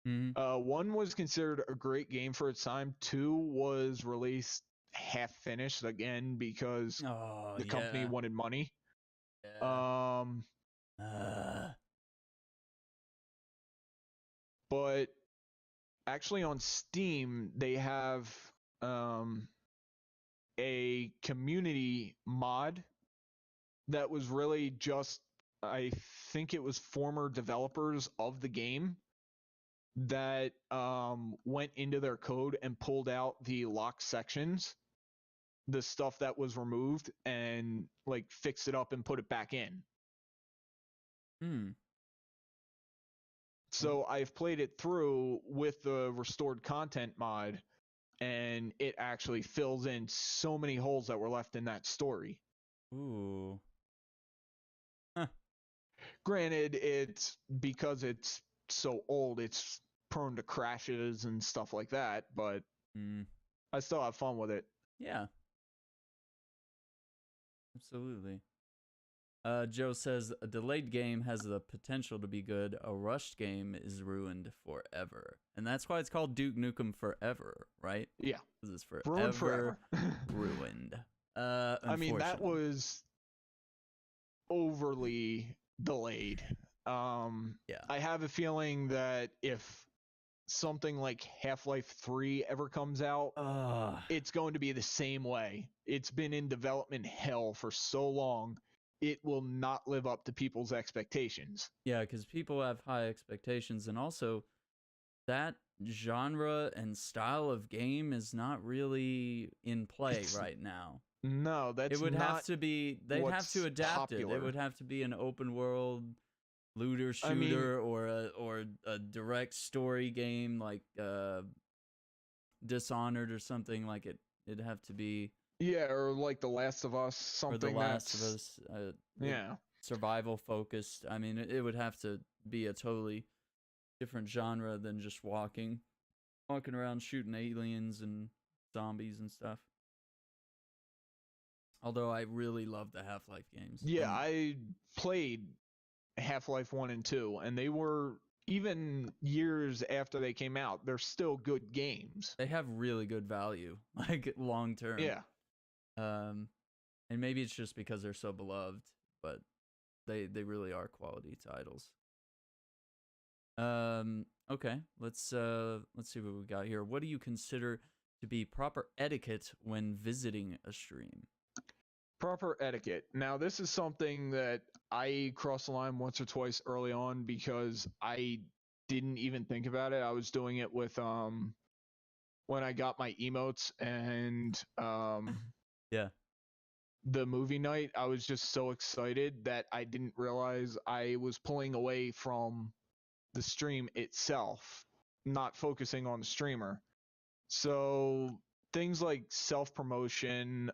Mm-hmm. 1 was considered a great game for its time. 2 was released half finished again because the company wanted money. Yeah. But actually on Steam they have a community mod that was really just, I think it was former developers of the game that went into their code and pulled out the locked sections, the stuff that was removed, and like fixed it up and put it back in. So I've played it through with the restored content mod, and it actually fills in so many holes that were left in that story. Ooh. Huh. Granted, it's because it's so old, it's prone to crashes and stuff like that, but I still have fun with it. Yeah. Absolutely. Joe says a delayed game has the potential to be good. A rushed game is ruined forever, and that's why it's called Duke Nukem Forever, right? Yeah, because it's forever ruined. I mean, that was overly delayed. Yeah. I have a feeling that if something like Half-Life 3 ever comes out, it's going to be the same way. It's been in development hell for so long. It will not live up to people's expectations. Yeah, because people have high expectations, and also that genre and style of game is not really in play right now. No, that's it would not have to be. They'd have to adapt popular. it. It would have to be an open world looter shooter, or a direct story game like Dishonored or something like it. It'd have to be. Yeah, or like The Last of Us, something. Or The Last of Us. Yeah. Survival focused. I mean, it would have to be a totally different genre than just walking around shooting aliens and zombies and stuff. Although I really love the Half-Life games. Yeah, I played Half-Life 1 and 2, and they were, even years after they came out, they're still good games. They have really good value, like long term. Yeah. And maybe it's just because they're so beloved, but they really are quality titles. Okay, let's see what we got here. What do you consider to be proper etiquette when visiting a stream? Proper etiquette. Now, this is something that I crossed the line once or twice early on because I didn't even think about it. I was doing it with when I got my emotes and yeah, the movie night. I was just so excited that I didn't realize I was pulling away from the stream itself, not focusing on the streamer. So things like self-promotion,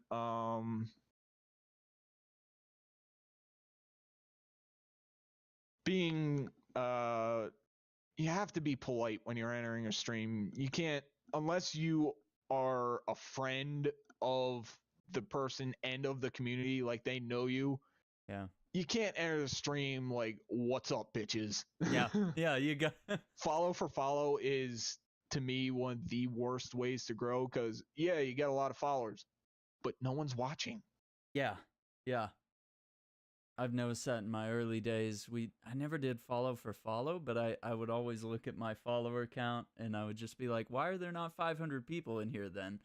being you have to be polite when you're entering a stream. You can't, unless you are a friend of the person and of the community, like they know you. Yeah. You can't enter the stream like, "What's up, bitches?" Yeah. Yeah. You got. Follow for follow is, to me, one of the worst ways to grow, because yeah, you get a lot of followers, but no one's watching. Yeah. Yeah. I've noticed that in my early days. I never did follow for follow, but I would always look at my follower count and I would just be like, why are there not 500 people in here then?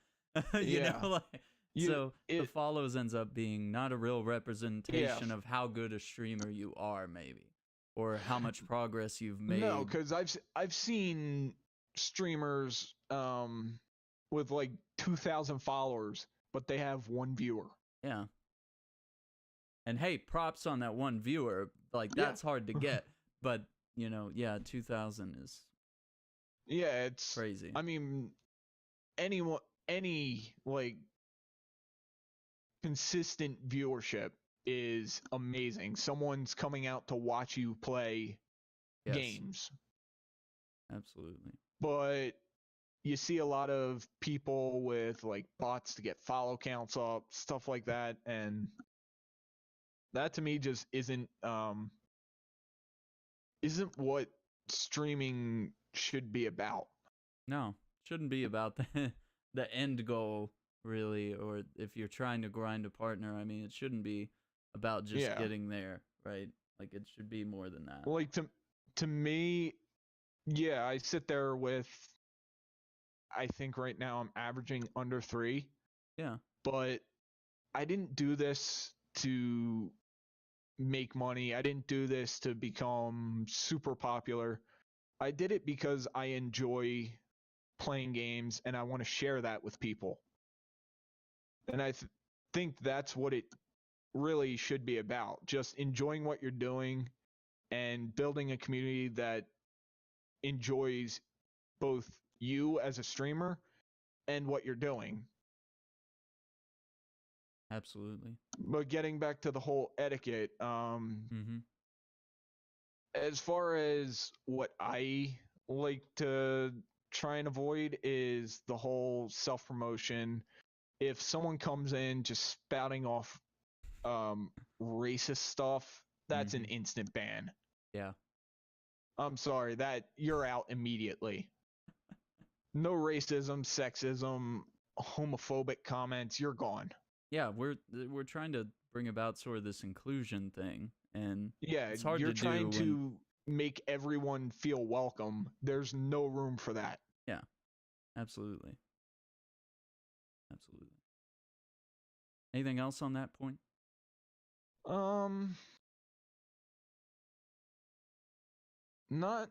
You Yeah. know, like, so the follows ends up being not a real representation of how good a streamer you are, maybe, or how much progress you've made. No, because I've seen streamers with like 2,000 followers, but they have one viewer. Yeah. And hey, props on that one viewer. Like, that's hard to get, but you know, yeah, 2,000 is it's crazy. I mean, any like consistent viewership is amazing. Someone's coming out to watch you play games. Absolutely. But you see a lot of people with like bots to get follow counts up, stuff like that, and that to me just isn't what streaming should be about. No, shouldn't be about the end goal, really, or if you're trying to grind a partner, I mean, it shouldn't be about just getting there, right? Like, it should be more than that. Like, to me, yeah, I sit there with, I think right now I'm averaging under 3. Yeah. But I didn't do this to make money. I didn't do this to become super popular. I did it because I enjoy playing games and I want to share that with people. And I think that's what it really should be about. Just enjoying what you're doing and building a community that enjoys both you as a streamer and what you're doing. Absolutely. But getting back to the whole etiquette, as far as what I like to try and avoid is the whole self-promotion. If someone comes in just spouting off racist stuff, that's an instant ban. Yeah. I'm sorry, that you're out immediately. No racism, sexism, homophobic comments, you're gone. Yeah, we're trying to bring about sort of this inclusion thing, and it's hard you're to trying do to make everyone feel welcome. There's no room for that. Yeah, absolutely. Absolutely. Anything else on that point? Not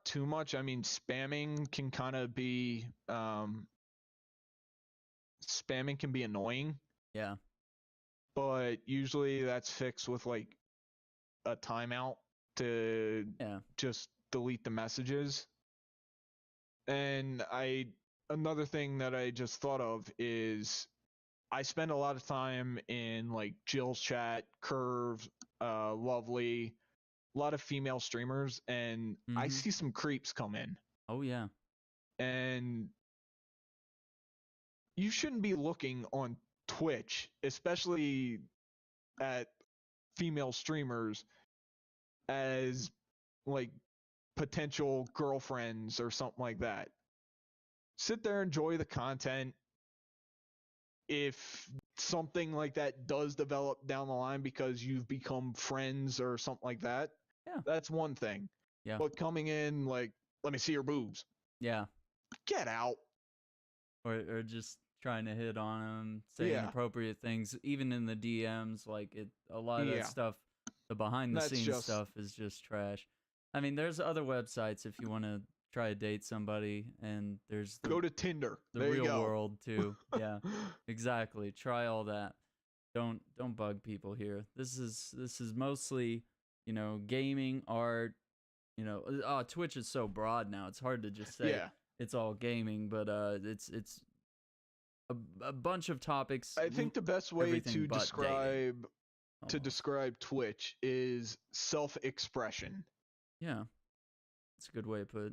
too much. I mean, spamming can kind of be spamming can be annoying. Yeah. But usually that's fixed with like a timeout to just delete the messages. And another thing that I just thought of is I spend a lot of time in like Jill's chat, Curve, Lovely, a lot of female streamers, and I see some creeps come in. Oh yeah. And you shouldn't be looking on Twitch, especially at female streamers, as like potential girlfriends or something like that. Sit there, enjoy the content. If something like that does develop down the line because you've become friends or something like that, that's one thing. Yeah. But coming in like, let me see your boobs. Yeah. Get out. Or just trying to hit on them, say inappropriate things, even in the DMs. Like a lot of that stuff, the behind the scenes stuff is just trash. I mean, there's other websites if you want to try to date somebody, and there's go to Tinder, the real world too. Yeah, exactly. Try all that. Don't bug people here. This is mostly, you know, gaming, art. You know, Twitch is so broad now. It's hard to just say it's all gaming, but it's a bunch of topics. I think the best way to describe to almost. describe Twitch is self-expression. Yeah, that's a good way to put it.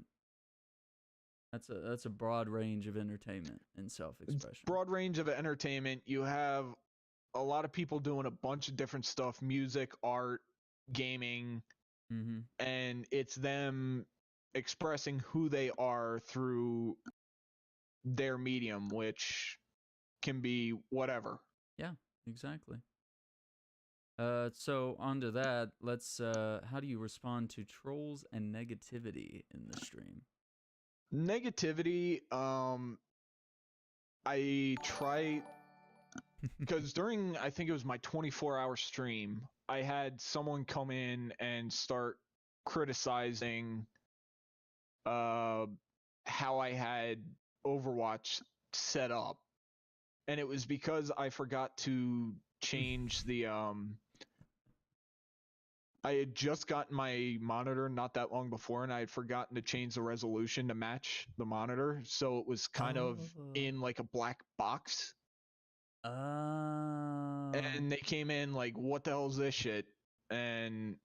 That's a broad range of entertainment and self-expression. Broad range of entertainment. You have a lot of people doing a bunch of different stuff: music, art, gaming, Mm-hmm. and it's them expressing who they are through their medium, which can be whatever. Yeah, exactly. So onto that, let's. How do you respond to trolls and negativity in the stream? Negativity. I try because during I think it was my 24-hour stream, I had someone come in and start criticizing how I had Overwatch set up, and it was because I forgot to change the I had just gotten my monitor not that long before, and I had forgotten to change the resolution to match the monitor, so it was kind of in like a black box. And they came in like, "What the hell is this shit?" And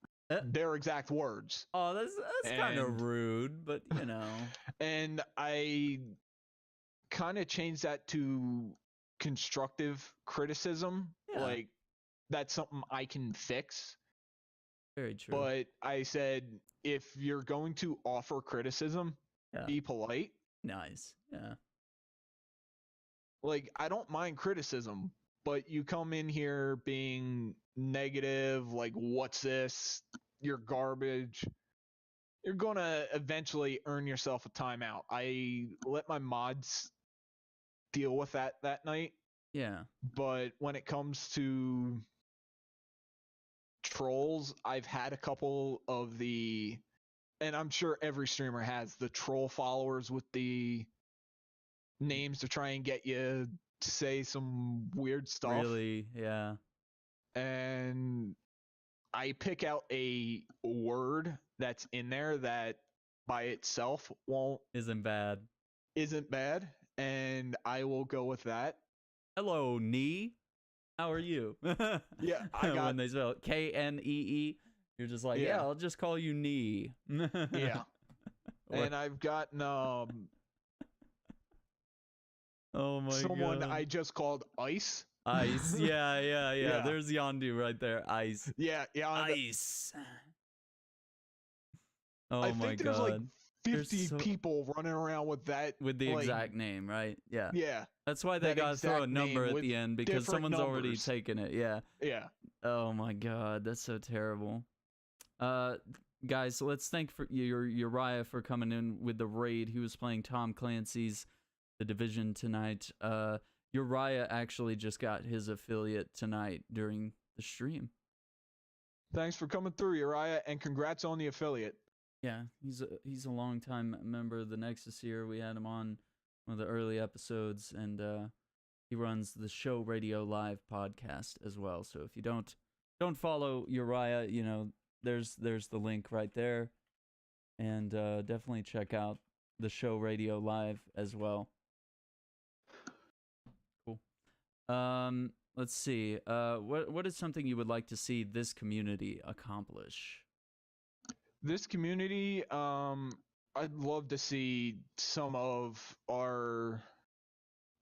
their exact words. Oh, that's kind of rude, but you know. And I kind of changed that to constructive criticism. Yeah. Like, that's something I can fix. Very true. But I said, if you're going to offer criticism, be polite. Nice. Yeah. Like, I don't mind criticism, but you come in here being negative, like, what's this? You're garbage. You're going to eventually earn yourself a timeout. I let my mods deal with that night. Yeah. But when it comes to trolls, I've had a couple of the, and I'm sure every streamer has, the troll followers with the names to try and get you to say some weird stuff. Really? Yeah. And I pick out a word that's in there that by itself isn't bad, and I will go with that. Hello, Knee. How are you? Yeah, I got when they spell it Knee, you're just like, yeah, I'll just call you Knee. Yeah. And I've gotten oh my someone God. I just called Ice. Ice. Yeah. There's Yondu right there. Ice. Yeah. Ice. Oh I my think God. there's like 50 people running around with that. With the like, exact name, right? Yeah. Yeah. That's why they gotta throw a number at the end, because someone's already taken it. Yeah. Yeah. Oh my God, that's so terrible. Guys, let's thank for Uriah for coming in with the raid. He was playing Tom Clancy's The Division tonight. Uriah actually just got his affiliate tonight during the stream. Thanks for coming through, Uriah, and congrats on the affiliate. Yeah, he's a longtime member of the Nexus here. We had him on one of the early episodes, and he runs the Show Radio Live podcast as well. So if you don't follow Uriah, you know, there's the link right there, and definitely check out the Show Radio Live as well. Cool. Let's see. What is something you would like to see this community accomplish? This community, I'd love to see some of our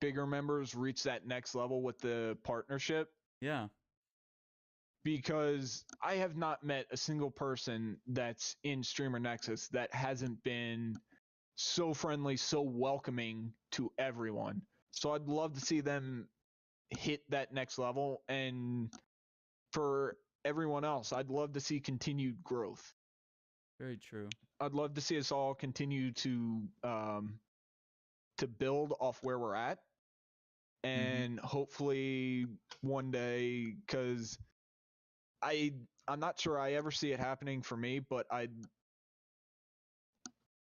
bigger members reach that next level with the partnership. Yeah. Because I have not met a single person that's in Streamer Nexus that hasn't been so friendly, so welcoming to everyone. So I'd love to see them hit that next level. And for everyone else, I'd love to see continued growth. Very true. I'd love to see us all continue to build off where we're at, and hopefully one day, because I'm not sure I ever see it happening for me, but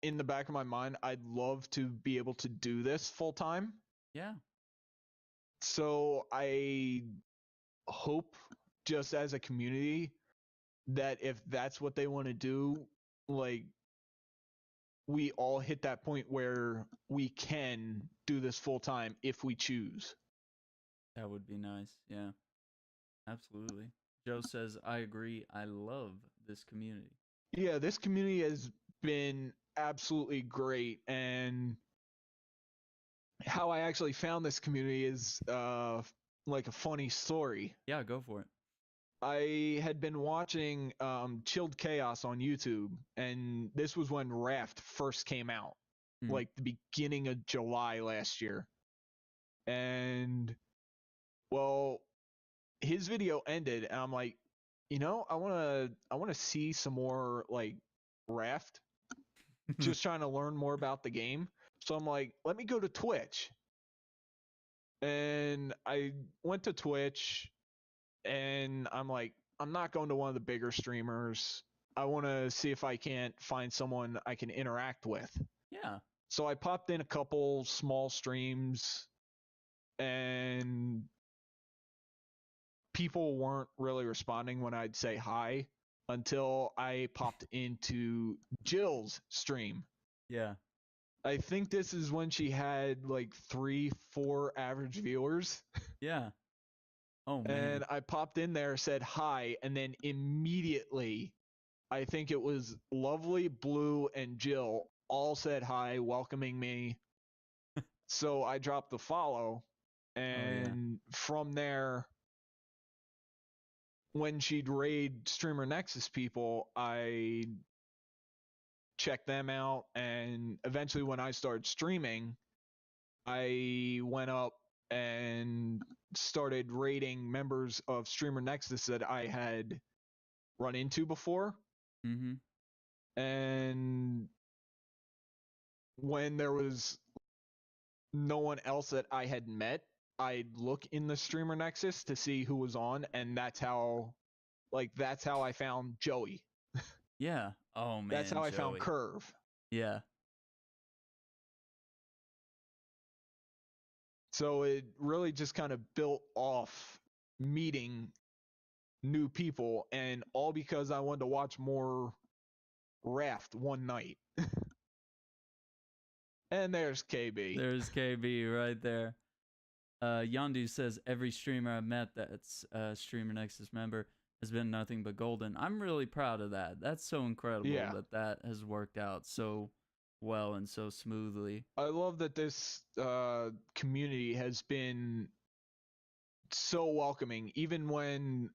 in the back of my mind, I'd love to be able to do this full time. Yeah. So I hope, just as a community, that if that's what they want to do, like, we all hit that point where we can do this full time if we choose. That would be nice. Yeah. Absolutely. Joe says, I agree. I love this community. Yeah, this community has been absolutely great, and how I actually found this community is like a funny story. Yeah, go for it. I had been watching Chilled Chaos on YouTube, and this was when Raft first came out, Mm. like the beginning of July last year. And well, his video ended, and I'm like, I want to see some more like Raft. Just trying to learn more about the game. So I'm like, let me go to Twitch. And I went to Twitch, and I'm like, I'm not going to one of the bigger streamers. I want to see if I can't find someone I can interact with. Yeah. So I popped in a couple small streams, and people weren't really responding when I'd say hi until I popped into Jill's stream. Yeah. I think this is when she had like 3, 4 average viewers. Yeah. Oh, man. And I popped in there, said hi, and then immediately, I think it was Lovely, Blue, and Jill all said hi, welcoming me. So I dropped the follow, and from there, when she'd raid Streamer Nexus people, I checked them out, and eventually when I started streaming, I went up and started raiding members of Streamer Nexus that I had run into before. Mm-hmm. And when there was no one else that I had met, I'd look in the Streamer Nexus to see who was on, and that's how I found Joey. Yeah. Oh, man. That's how I found Joey. Curve. Yeah. So it really just kind of built off meeting new people, and all because I wanted to watch more Raft one night. And there's KB. There's KB right there. Yondu says, every streamer I've met that's a Streamer Nexus member has been nothing but golden. I'm really proud of that. That's so incredible that has worked out so well and so smoothly. I love that this community has been so welcoming, even when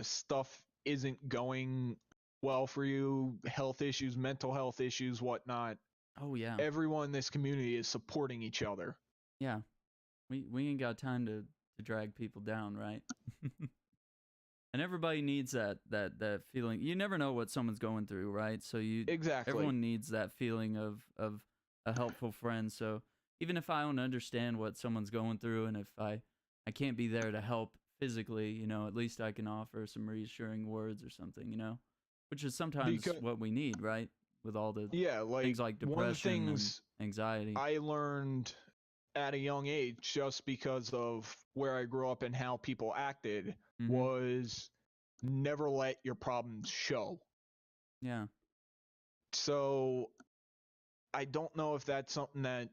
stuff isn't going well for you, health issues, mental health issues, whatnot. Oh, yeah. Everyone in this community is supporting each other. Yeah. We ain't got time to drag people down, right? And everybody needs that feeling. You never know what someone's going through, right? So Exactly. Everyone needs that feeling of a helpful friend. So even if I don't understand what someone's going through, and if I can't be there to help physically, at least I can offer some reassuring words or something, which is sometimes what we need, right? With all the things like depression and anxiety. I learned at a young age, just because of where I grew up and how people acted, was never let your problems show. Yeah. So I don't know if that's something that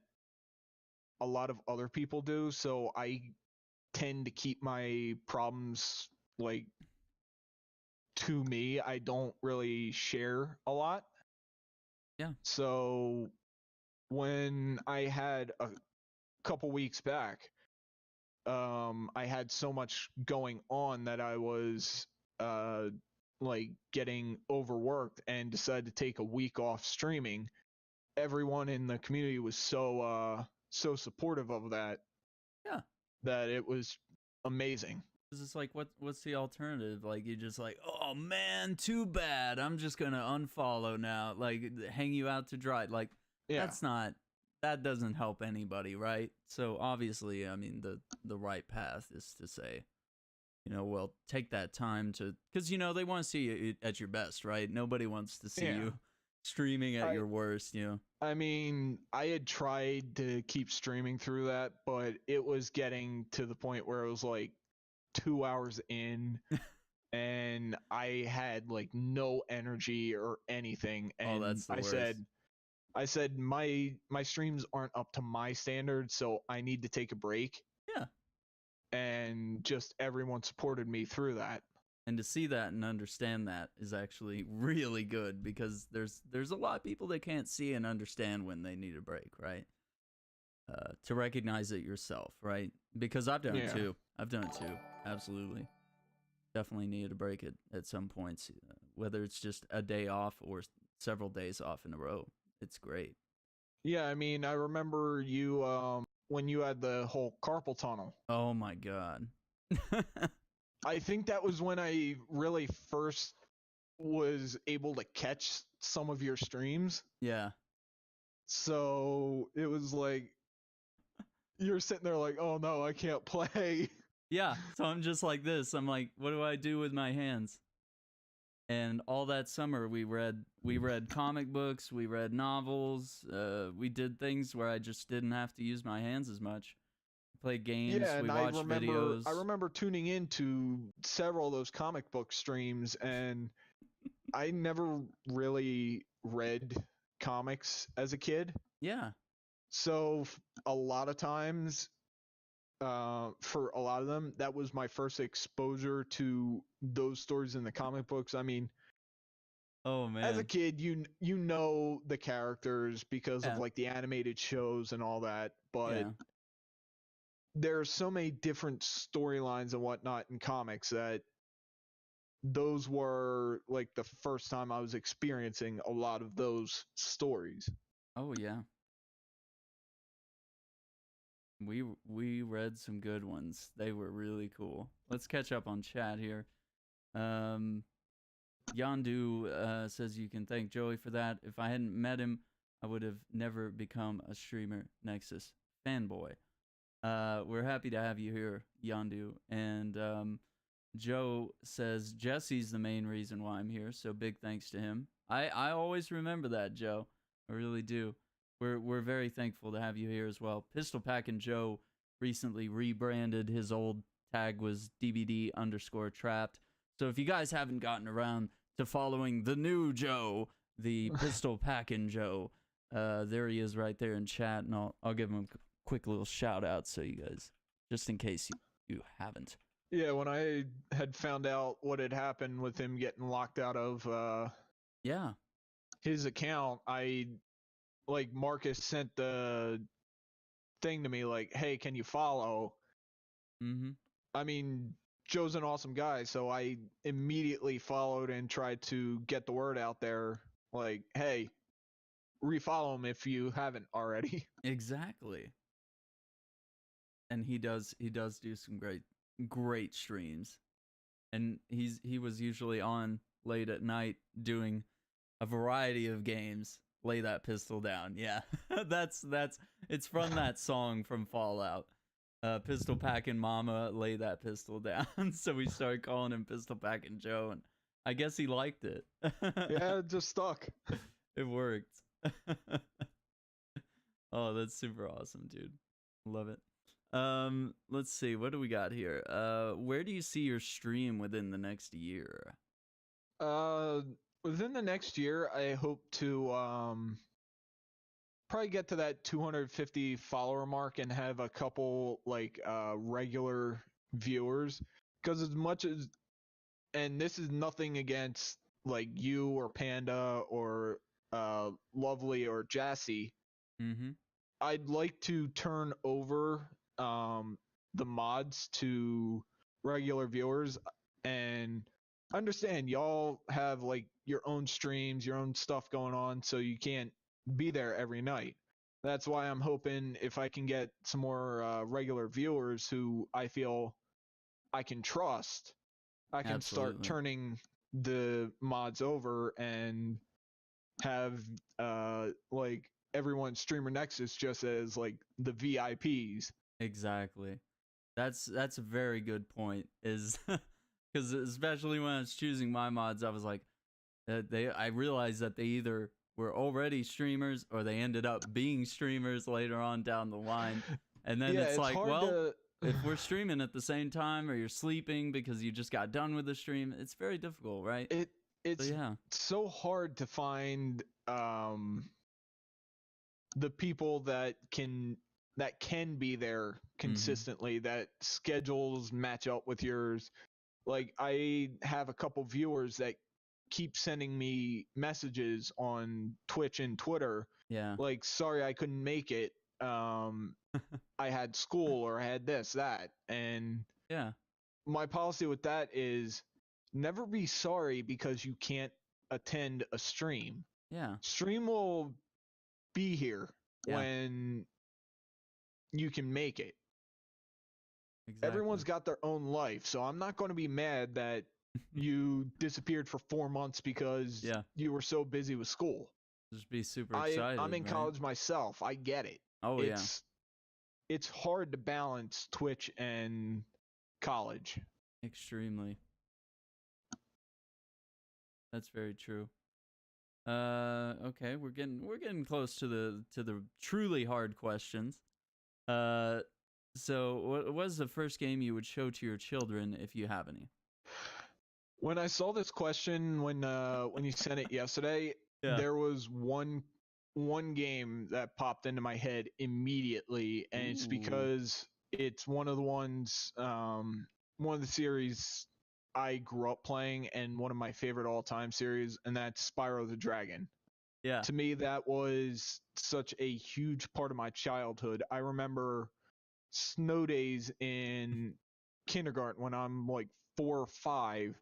a lot of other people do. So I tend to keep my problems like to me. I don't really share a lot. Yeah. So when I had a couple weeks back, I had so much going on that I was like getting overworked and decided to take a week off streaming. Everyone in the community was so supportive of that. Yeah. That it was amazing. It's just like, what's the alternative? Like, you just like, oh man, too bad. I'm just gonna unfollow now. Like, hang you out to dry. Like, that doesn't help anybody, right? So obviously, I mean, the right path is to say, well, take that time to, because they want to see you at your best, right? Nobody wants to see you streaming at your worst. I mean, I had tried to keep streaming through that, but it was getting to the point where it was like 2 hours in and I had like no energy or anything. And that's the worst. I said my streams aren't up to my standards, so I need to take a break. Yeah. And just everyone supported me through that. And to see that and understand that is actually really good, because there's a lot of people that can't see and understand when they need a break, right? To recognize it yourself, right? Because I've done it Yeah. too. I've done it too. Absolutely. Definitely needed a break at some points, whether it's just a day off or several days off in a row. It's great. Yeah, I mean, I remember you when you had the whole carpal tunnel. Oh my god. I think that was when I really first was able to catch some of your streams. Yeah. So it was like you're sitting there like, oh no, I can't play. Yeah. So I'm just like this. I'm like, what do I do with my hands? And all that summer we read comic books, we read novels, we did things where I just didn't have to use my hands as much. Played games, Yeah, we and watched videos. I remember tuning into several of those comic book streams, and I never really read comics as a kid. Yeah. So a lot of times, for a lot of them, that was my first exposure to those stories in the comic books. I mean, Oh as a man. kid, you know the characters because of Yeah. like the animated shows and all that, but Yeah. there are so many different storylines and whatnot in comics that those were like the first time I was experiencing a lot of those stories. Oh yeah. We read some good ones. They were really cool. Let's catch up on chat here. Um Yandu says you can thank Joey for that. If I hadn't met him, I would have never become a streamer Nexus fanboy. We're happy to have you here, Yandu. And Joe says Jesse's the main reason why I'm here, so big thanks to him. I always remember that, Joe. I really do. We're very thankful to have you here as well. Pistol Pack and Joe recently rebranded. His old tag was DBD_trapped. So if you guys haven't gotten around to following the new Joe, the Pistol Packin' Joe, there he is right there in chat, and I'll give him a quick little shout out so you guys, just in case you haven't. Yeah, when I had found out what had happened with him getting locked out of Yeah. his account, I like Marcus sent the thing to me like, "Hey, can you follow?" Mm-hmm. I mean, Joe's an awesome guy, so I immediately followed and tried to get the word out there like, "Hey, refollow him if you haven't already." Exactly. And he does do some great streams. And he was usually on late at night doing a variety of games. Lay that pistol down. Yeah. that's it's from that song from Fallout. Pistol Packin' Mama, lay that pistol down. So we started calling him Pistol Packin' Joe, and I guess he liked it. Yeah, it just stuck. It worked. Oh, that's super awesome, dude. Love it. Let's see, what do we got here? Where do you see your stream within the next year? Within the next year, I hope to probably get to that 250 follower mark and have a couple like regular viewers. Because as much as, and this is nothing against like you or Panda or Lovely or Jassy, Mm-hmm. I'd like to turn over the mods to regular viewers and understand y'all have like your own streams, your own stuff going on, so you can't be there every night. That's why I'm hoping if I can get some more regular viewers who I feel I can trust, I can start Absolutely. turning the mods over and have like everyone streamer Nexus just as like the VIPs. Exactly. That's a very good point. Is because especially when I was choosing my mods, I was like, I realized that they either were already streamers or they ended up being streamers later on down the line. And then Yeah, it's like, hard well, to if we're streaming at the same time or you're sleeping because you just got done with the stream, it's very difficult, right? it's So yeah. so hard to find the people that can be there consistently, that schedules match up with yours. Like, I have a couple viewers that keep sending me messages on Twitch and Twitter, Yeah. like, sorry I couldn't make it. I had school or I had this, that. And Yeah. my policy with that is never be sorry because you can't attend a stream. Yeah. Stream will be here Yeah. when you can make it. Exactly. Everyone's got their own life, so I'm not going to be mad that you disappeared for 4 months because Yeah. you were so busy with school. Just be super excited. I'm in right? college myself. I get it. Oh It's hard to balance Twitch and college. extremely. That's very true. Okay, we're getting close to the truly hard questions. So what was the first game you would show to your children if you have any? When I saw this question when you sent it yesterday, there was one game that popped into my head immediately, and it's because it's one of the series I grew up playing and one of my favorite all-time series, and that's Spyro the Dragon. Yeah. To me, that was such a huge part of my childhood. I remember snow days in kindergarten when I'm like 4 or 5,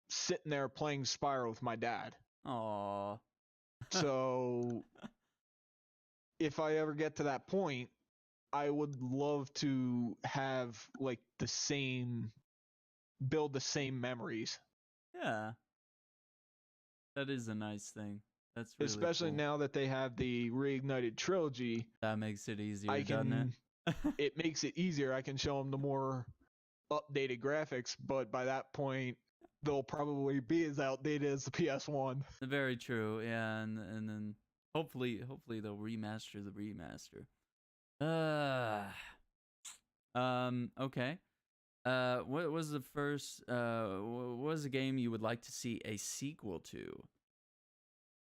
sitting there playing Spyro with my dad. Aww. So if I ever get to that point, I would love to have like build the same memories. Yeah. That is a nice thing. That's really Especially cool. now that they have the Reignited trilogy. That makes it easier, doesn't it? It makes it easier. I can show them the more updated graphics, but by that point, they'll probably be as outdated as the PS1. Very true. Yeah, and then hopefully they'll remaster the remaster. Okay. What was the first what was the game you would like to see a sequel to?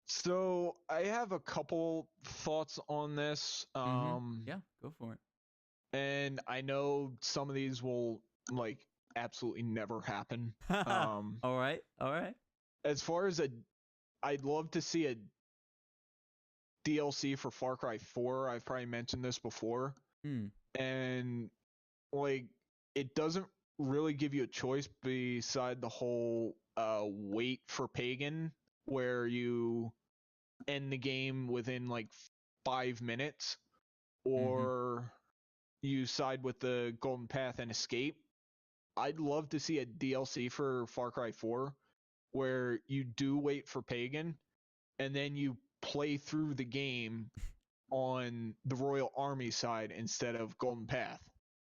So I have a couple thoughts on this. Yeah, go for it. And I know some of these will like absolutely never happen. All right. As far as I'd love to see a DLC for Far Cry 4. I've probably mentioned this before. And like it doesn't really give you a choice beside the whole wait for pagan where you end the game within like 5 minutes or you side with the golden path and escape. I'd love to see a DLC for Far Cry 4 where you do wait for pagan and then you play through the game on the Royal Army side instead of Golden Path.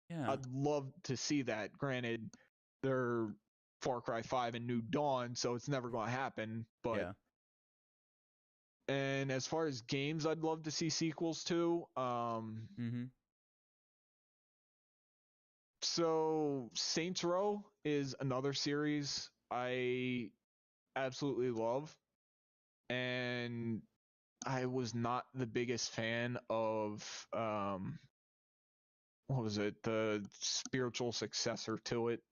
Yeah. I'd love to see that. Granted, they're Far Cry 5 and New Dawn, so it's never going to happen. But yeah. And as far as games, I'd love to see sequels to. So Saints Row is another series I absolutely love, and I was not the biggest fan of what was it? The spiritual successor to it.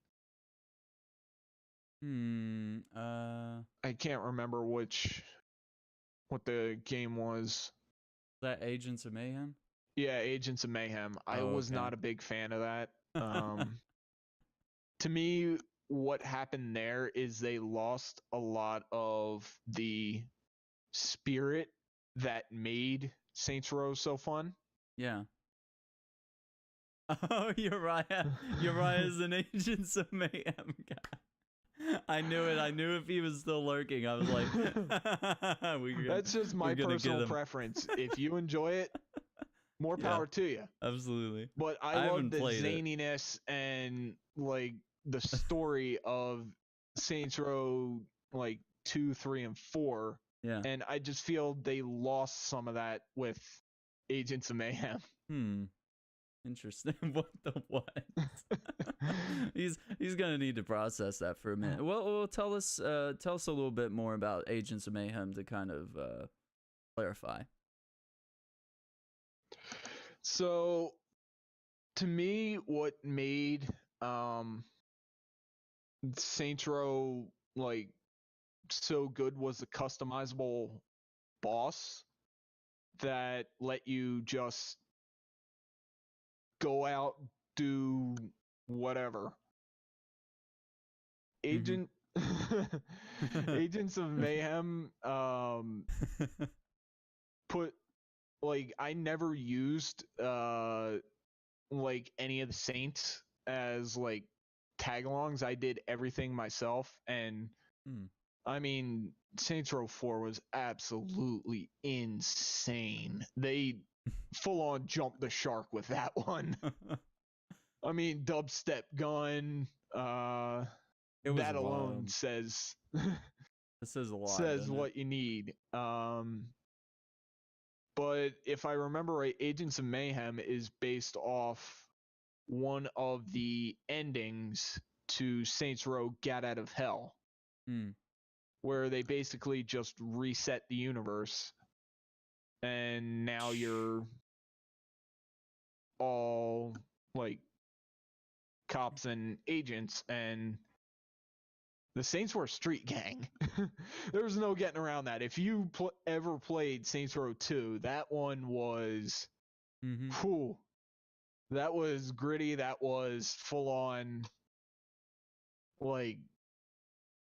I can't remember what the game was. That Agents of Mayhem? Yeah, Agents of Mayhem. I was not a big fan of that. To me, what happened there is they lost a lot of the spirit that made Saints Row so fun. Yeah. Oh, Uriah is an Agents of Mayhem guy. I knew it. I knew if he was still lurking, I was like, that's just my personal preference. If you enjoy it, more power to you. Absolutely. But I love the zaniness and like the story of Saints Row like 2, 3, and 4. Yeah. And I just feel they lost some of that with Agents of Mayhem. Interesting. What the what? He's gonna need to process that for a minute. Well, tell us a little bit more about Agents of Mayhem to kind of clarify. So, to me, what made Saints Row, like, so good was the customizable boss that let you just go out, do whatever. Agent Agents of Mayhem put, like, I never used like any of the Saints as like tagalongs. I did everything myself, and I mean, Saints Row 4 was absolutely insane. They full on jumped the shark with that one. I mean, dubstep gun, that alone wild. says It says a lot, says doesn't what it? you need. But if I remember right, Agents of Mayhem is based off one of the endings to Saints Row Get Out of Hell, where they basically just reset the universe, and now you're all like cops and agents, and the Saints were a street gang. There's no getting around that. If you ever played Saints Row 2, that one was, whew, that was gritty. That was full on, like,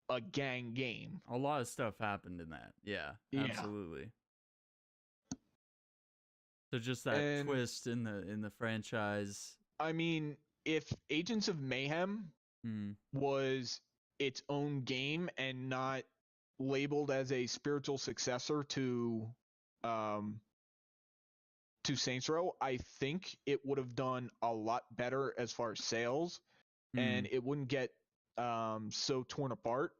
a gang game. A lot of stuff happened in that. Yeah, absolutely. So just that twist in the franchise. I mean, if Agents of Mayhem was its own game and not labeled as a spiritual successor to Saints Row, I think it would have done a lot better as far as sales, and it wouldn't get so torn apart.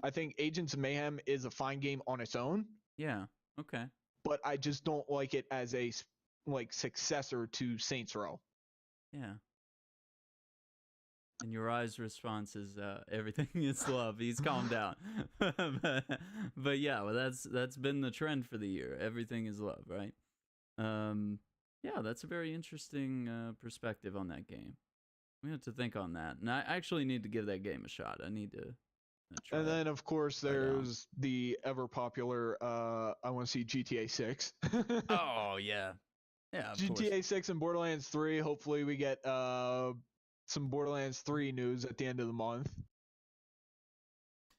I think Agents of Mayhem is a fine game on its own. Yeah. Okay. But I just don't like it as a successor to Saints Row. Yeah. And Uriah's response is everything is love. He's calmed down. but yeah, well, that's been the trend for the year. Everything is love, right? Yeah, that's a very interesting perspective on that game. We have to think on that, and I actually need to give that game a shot. I need to try. And then, of course, there's the ever popular I want to see GTA 6. Oh yeah, yeah. GTA 6 and Borderlands 3. Hopefully, we get some Borderlands 3 news at the end of the month.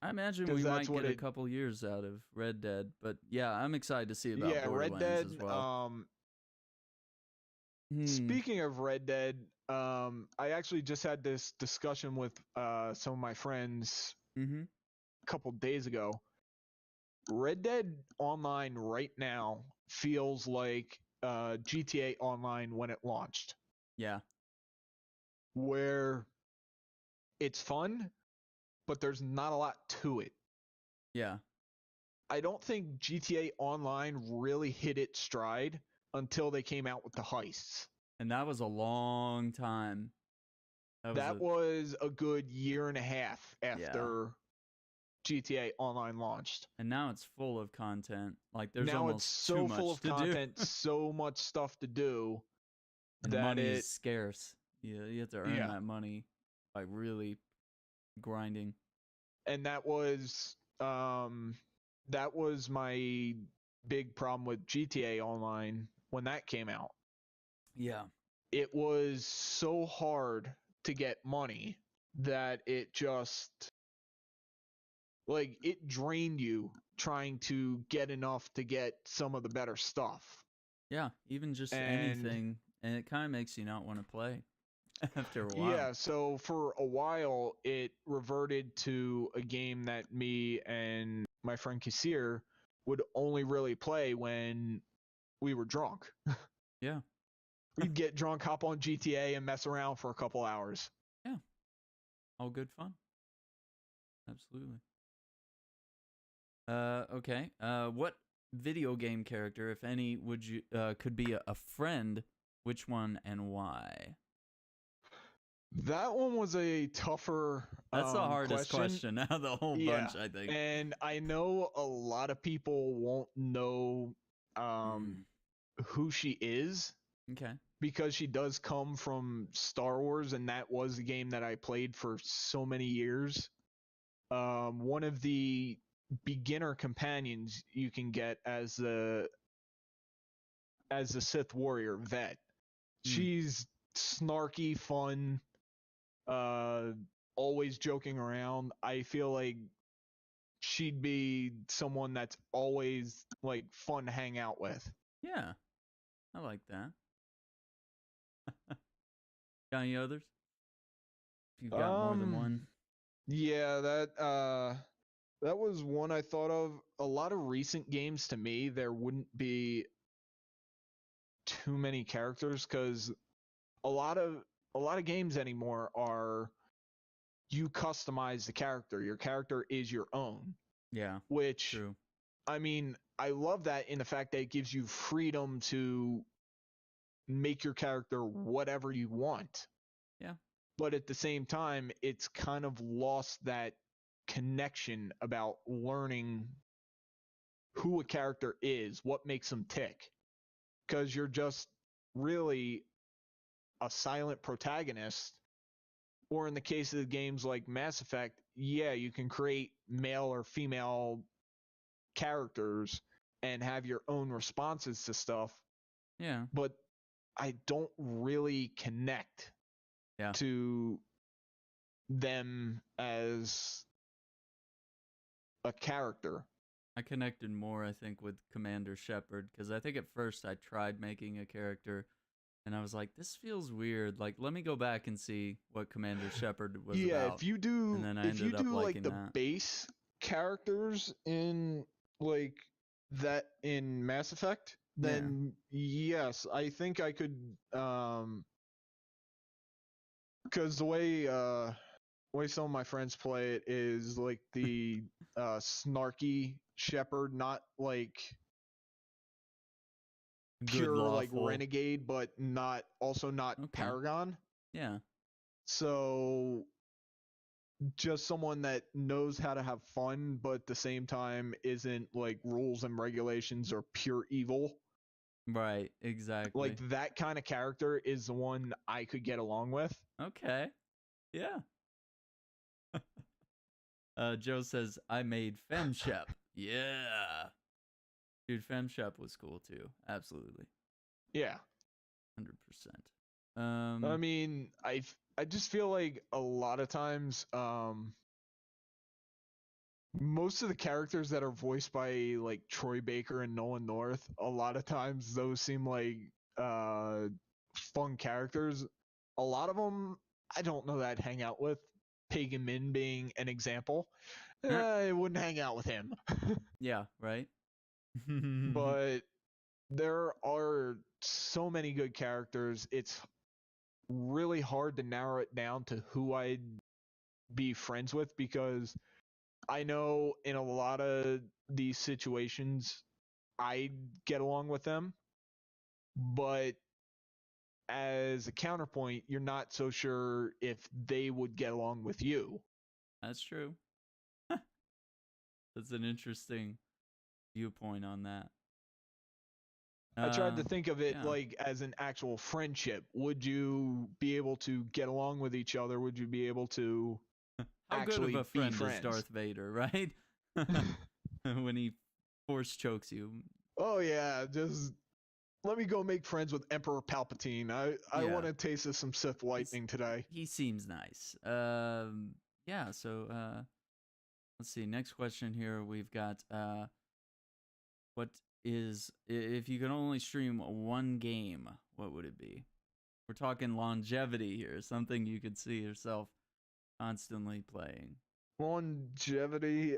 I imagine we might get a couple years out of Red Dead, but yeah, I'm excited to see about Borderlands Red Dead, as well. Speaking of Red Dead, I actually just had this discussion with some of my friends a couple days ago. Red Dead Online right now feels like GTA Online when it launched. Yeah. Where it's fun, but there's not a lot to it. Yeah. I don't think GTA Online really hit its stride until they came out with the heists. And that was a long time. That was a good year and a half after GTA Online launched. And now it's full of content. Like there's now almost it's so too full much of to content, do. so much stuff to do. And money is scarce. Yeah, you have to earn that money by really grinding. And that was my big problem with GTA Online when that came out. Yeah. It was so hard to get money that it just, like, it drained you trying to get enough to get some of the better stuff. Yeah, even just anything, and it kind of makes you not want to play after a while. Yeah, so for a while, it reverted to a game that me and my friend Kassir would only really play when we were drunk. Yeah. We'd get drunk, hop on GTA, and mess around for a couple hours. Yeah. All good fun. Absolutely. Okay. What video game character, if any, would you could be a friend? Which one and why? That one was a tougher. That's the hardest question out of the whole bunch, I think. And I know a lot of people won't know who she is. Okay. because she does come from Star Wars, and that was the game that I played for so many years. One of the beginner companions you can get as the Sith warrior vet. Mm. She's snarky, fun, uh, always joking around. I feel like she'd be someone that's always like fun to hang out with. Yeah, I like that. Got any others? If you've got more than one. Yeah, that was one I thought of. A lot of recent games to me, there wouldn't be too many characters because a lot of games anymore are you customize the character. Your character is your own, Yeah, which true. I mean, I love that in the fact that it gives you freedom to make your character whatever you want. Yeah. But at the same time, it's kind of lost that connection about learning who a character is, what makes them tick. Because you're just really a silent protagonist. Or in the case of the games like Mass Effect, yeah, you can create male or female characters and have your own responses to stuff, Yeah. but I don't really connect Yeah. to them as a character. I connected more, I think, with Commander Shepard because I think at first I tried making a character and I was like, this feels weird. Like, let me go back and see what Commander Shepard was Yeah, about. if you do, And then I ended up like liking the that. base characters in like that in Mass Effect, then yes, I think I could. Because the way some of my friends play it is like the snarky Shepard, not like Good pure like lawful. renegade, but not Okay. Paragon. Yeah. So just someone that knows how to have fun, but at the same time isn't like rules and regulations or pure evil. Right. Exactly. Like that kind of character is the one I could get along with. Okay. Yeah. Joe says, I made FemShep. Yeah. Dude, FemShep was cool too. Absolutely. Yeah. 100%. I mean, I just feel like a lot of times most of the characters that are voiced by like Troy Baker and Nolan North, a lot of times those seem like fun characters. A lot of them I don't know that I'd hang out with. Pagan Min being an example. I wouldn't hang out with him. Yeah, right? But there are so many good characters. It's really hard to narrow it down to who I'd be friends with because I know in a lot of these situations I'd get along with them, but as a counterpoint, you're not so sure if they would get along with you. That's true. That's an interesting viewpoint on that. I tried to think of it Yeah. like as an actual friendship. Would you be able to get along with each other? Would you be able to How good actually of a be friend is friends? Darth Vader, right? When he force chokes you. Oh yeah, just let me go make friends with Emperor Palpatine. I Yeah. want to taste of some Sith lightning today. He seems nice. Yeah, so let's see. Next question here we've got what is if you could only stream one game, what would it be? We're talking longevity here, something you could see yourself constantly playing. Longevity,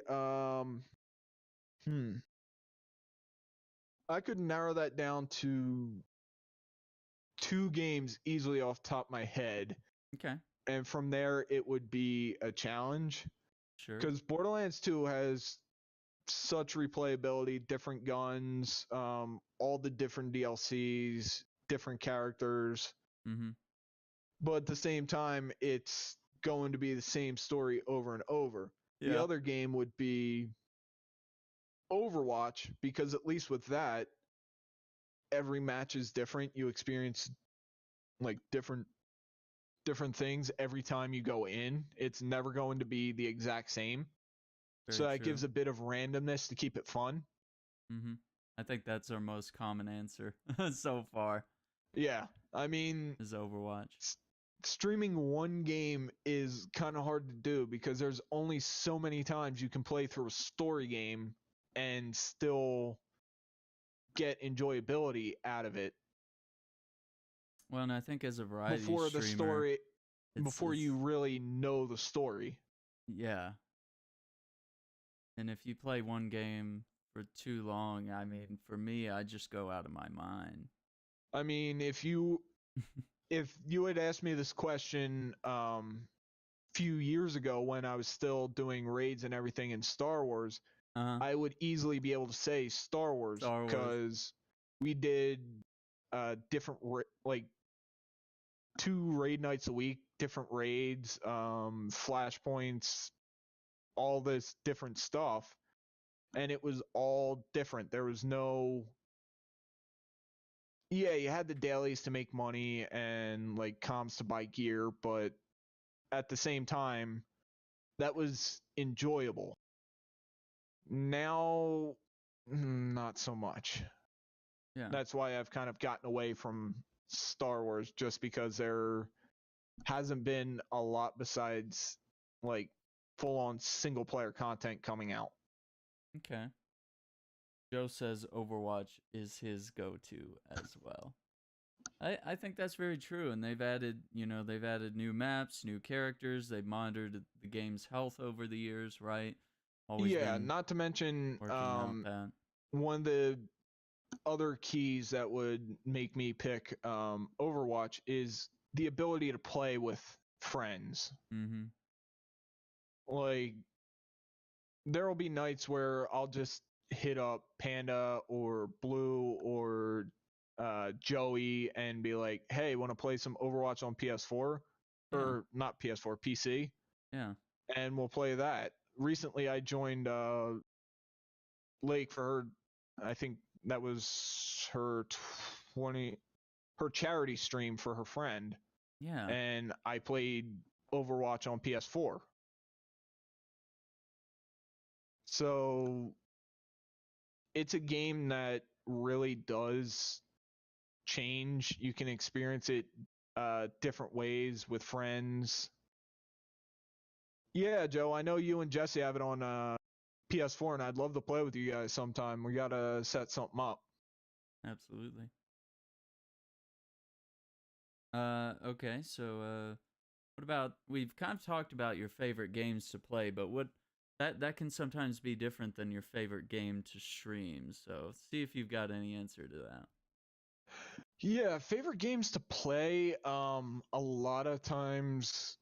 I could narrow that down to 2 games easily off the top of my head. Okay. And from there it would be a challenge. Sure. Because Borderlands 2 has such replayability, different guns, all the different DLCs, different characters. Mm-hmm. But at the same time, it's going to be the same story over and over. Yeah. The other game would be Overwatch, because at least with that, every match is different. You experience like different things every time you go in. It's never going to be the exact same. Very So that true. gives a bit of randomness to keep it fun. Mm-hmm. I think that's our most common answer so far. Yeah. I mean, is Overwatch. Streaming one game is kind of hard to do because there's only so many times you can play through a story game and still get enjoyability out of it. Well, and I think as a variety Before the streamer, story, it's you really know the story. yeah. And if you play one game for too long, I mean, for me, I just go out of my mind. I mean, if you had asked me this question few years ago when I was still doing raids and everything in Star Wars, I would easily be able to say Star Wars because we did different like 2 raid nights a week, different raids, flashpoints, all this different stuff, and it was all different. There was no you had the dailies to make money and like comms to buy gear, but at the same time, that was enjoyable. Now, not so much. Yeah. That's why I've kind of gotten away from Star Wars, just because there hasn't been a lot besides like full-on single-player content coming out. Okay. Joe says Overwatch is his go-to as well. I think that's very true, and they've added new maps, new characters. They've monitored the game's health over the years, right? Always been not to mention working out that. one of the other keys that would make me pick Overwatch is the ability to play with friends. Mm-hmm. Like, there will be nights where I'll just hit up Panda or Blue or Joey and be like, hey, want to play some Overwatch on PS4? Yeah. Or not PS4, PC? Yeah. And we'll play that. Recently, I joined Lake for her, I think that was her charity stream for her friend. Yeah. And I played Overwatch on PS4. So it's a game that really does change. You can experience it different ways with friends. Yeah, Joe, I know you and Jesse have it on PS4, and I'd love to play with you guys sometime. We gotta set something up. Absolutely. Okay, so what about, we've kind of talked about your favorite games to play, but what that can sometimes be different than your favorite game to stream. So see if you've got any answer to that. Yeah, favorite games to play. A lot of times,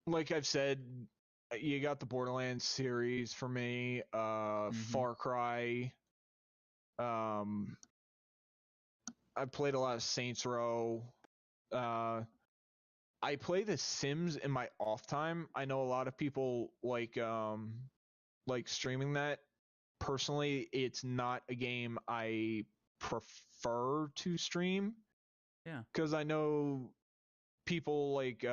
like I've said, you got the Borderlands series for me. Far Cry. I played a lot of Saints Row. I play The Sims in my off time. I know a lot of people like streaming that. Personally, it's not a game I prefer to stream. Yeah. Because I know people like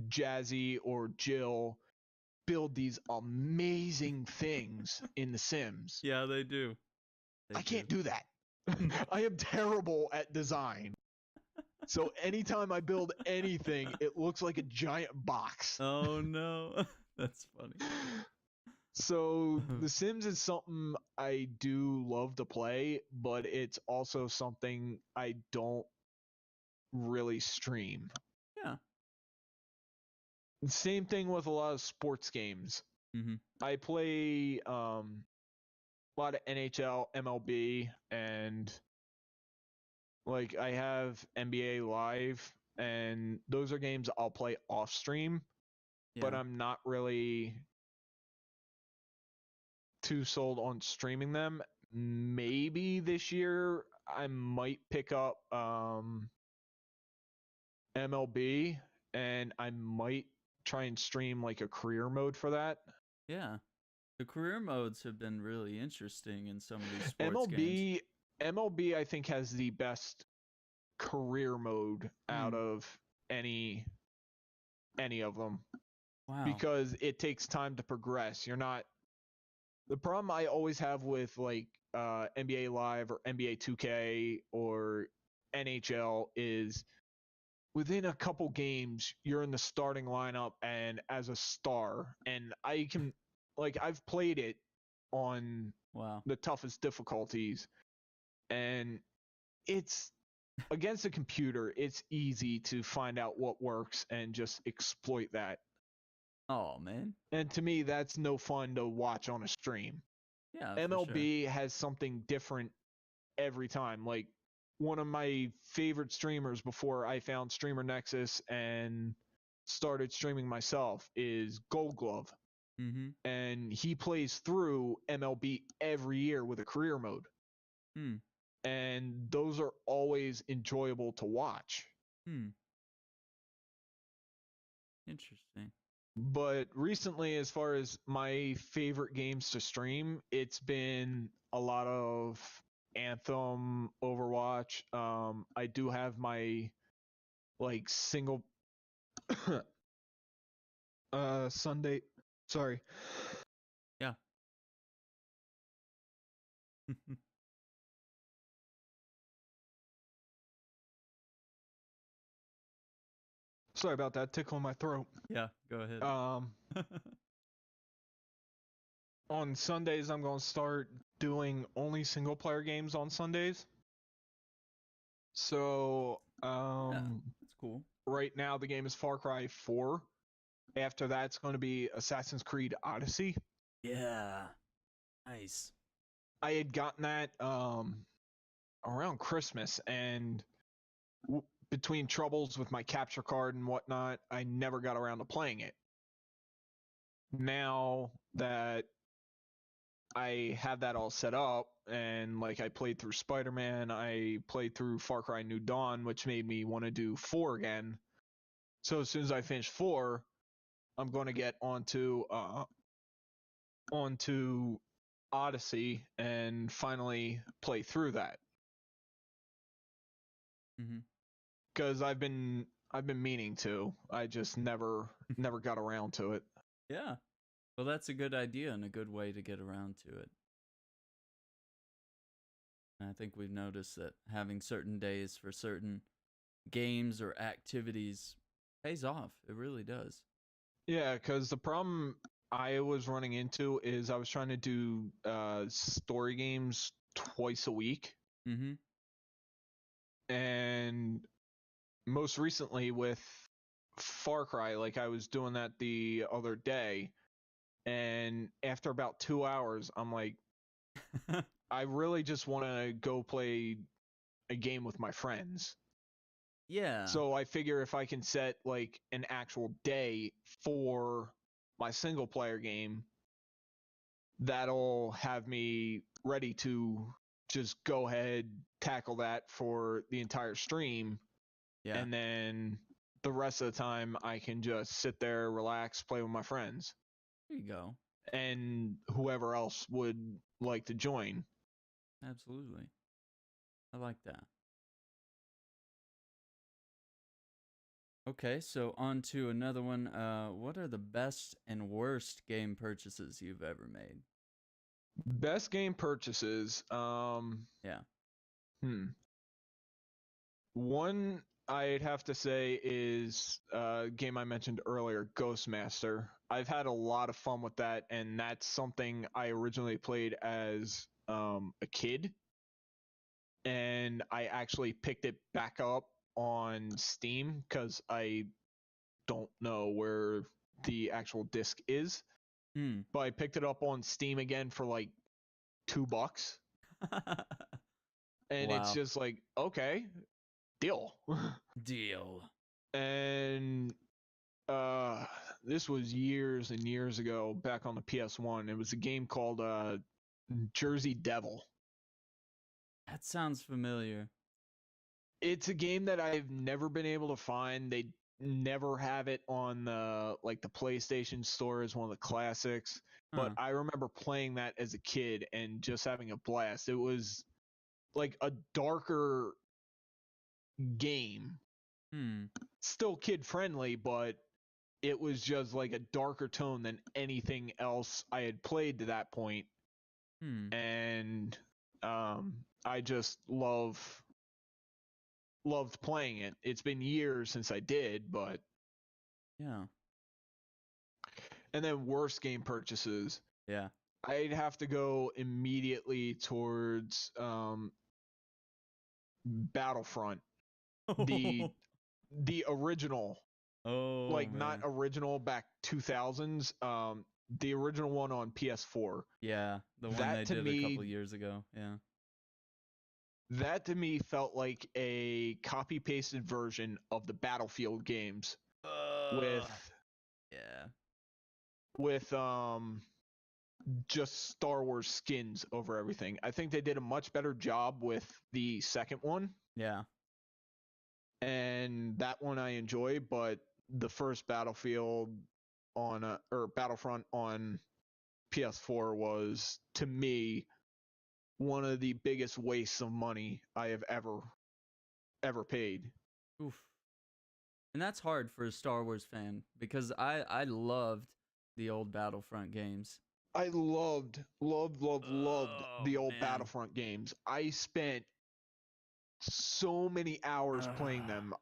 Jazzy or Jill build these amazing things in The Sims. Yeah, they do. I can't do that. I am terrible at design. So anytime I build anything, it looks like a giant box. Oh no. That's funny. So The Sims is something I do love to play, but it's also something I don't really stream. Yeah. Same thing with a lot of sports games. Mm-hmm. I play a lot of NHL, MLB, and like I have NBA Live, and those are games I'll play off stream, but I'm not really too sold on streaming them. Maybe this year I might pick up MLB, and I might try and stream like a career mode for that. Yeah. The career modes have been really interesting in some of these sports MLB games. MLB, I think, has the best career mode out Hmm. of any of them Wow. because it takes time to progress. You're not the problem I always have with like NBA Live or NBA 2K or NHL is within a couple games you're in the starting lineup and as a star, and I can like I've played it on Wow. the toughest difficulties, and it's against a computer, it's easy to find out what works and just exploit that. Oh, man. And to me, that's no fun to watch on a stream. Yeah, for sure. MLB has something different every time. Like one of my favorite streamers before I found Streamer Nexus and started streaming myself is Gold Glove. Mm-hmm. And he plays through MLB every year with a career mode. Hmm. And those are always enjoyable to watch. Hmm. Interesting. But recently, as far as my favorite games to stream, it's been a lot of Anthem, Overwatch. I do have my like single Sunday. Sorry. Yeah. Sorry about that. Tickle in my throat. Yeah, go ahead. On Sundays, I'm going to start doing only single player games on Sundays. So, Yeah, that's cool. right now the game is Far Cry 4. After that, it's going to be Assassin's Creed Odyssey. Yeah. Nice. I had gotten that around Christmas, and between troubles with my capture card and whatnot, I never got around to playing it. Now that I have that all set up, and like I played through Spider-Man, I played through Far Cry New Dawn, which made me want to do 4 again. So as soon as I finish 4, I'm going to get onto Odyssey and finally play through that. Mm-hmm. Because I've been meaning to. I just never got around to it. Yeah. Well, that's a good idea and a good way to get around to it. And I think we've noticed that having certain days for certain games or activities pays off. It really does. Yeah, because the problem I was running into is I was trying to do story games twice a week, Mm-hmm. and most recently with Far Cry, like I was doing that the other day, and after about 2 hours, I'm like, I really just want to go play a game with my friends. Yeah. So I figure if I can set like an actual day for my single player game, that'll have me ready to just go ahead, tackle that for the entire stream. Yeah. And then the rest of the time I can just sit there, relax, play with my friends. There you go. And whoever else would like to join. Absolutely. I like that. Okay, so on to another one. What are the best and worst game purchases you've ever made? Best game purchases. Yeah. One I'd have to say is a game I mentioned earlier, Ghostmaster. I've had a lot of fun with that, and that's something I originally played as a kid, and I actually picked it back up on Steam because I don't know where the actual disc is. Hmm. But I picked it up on Steam again for like $2, and it's Wow. just like, okay, deal. Deal. And this was years and years ago, back on the PS1. It was a game called Jersey Devil. That sounds familiar. It's a game that I've never been able to find. They never have it on the PlayStation Store as one of the classics. Huh. But I remember playing that as a kid and just having a blast. It was like a darker game. Hmm. Still kid friendly, but it was just like a darker tone than anything else I had played to that point. Hmm. And I just loved playing it. It's been years since I did, but Yeah. and then worst game purchases. Yeah. I'd have to go immediately towards Battlefront, the the original, Oh like not man. original back 2000s, the original one on PS4. Yeah, the one they That to did a me couple years ago. Yeah. that to me felt like a copy pasted version of the Battlefield games with Yeah. with just Star Wars skins over everything. I think they did a much better job with the second one, Yeah. and that one I enjoy, but the first Battlefield on or Battlefront on PS4 was to me one of the biggest wastes of money I have ever paid. Oof. And that's hard for a Star Wars fan because I loved the old Battlefront games. I loved Oh the old man. Battlefront games. I spent so many hours playing them.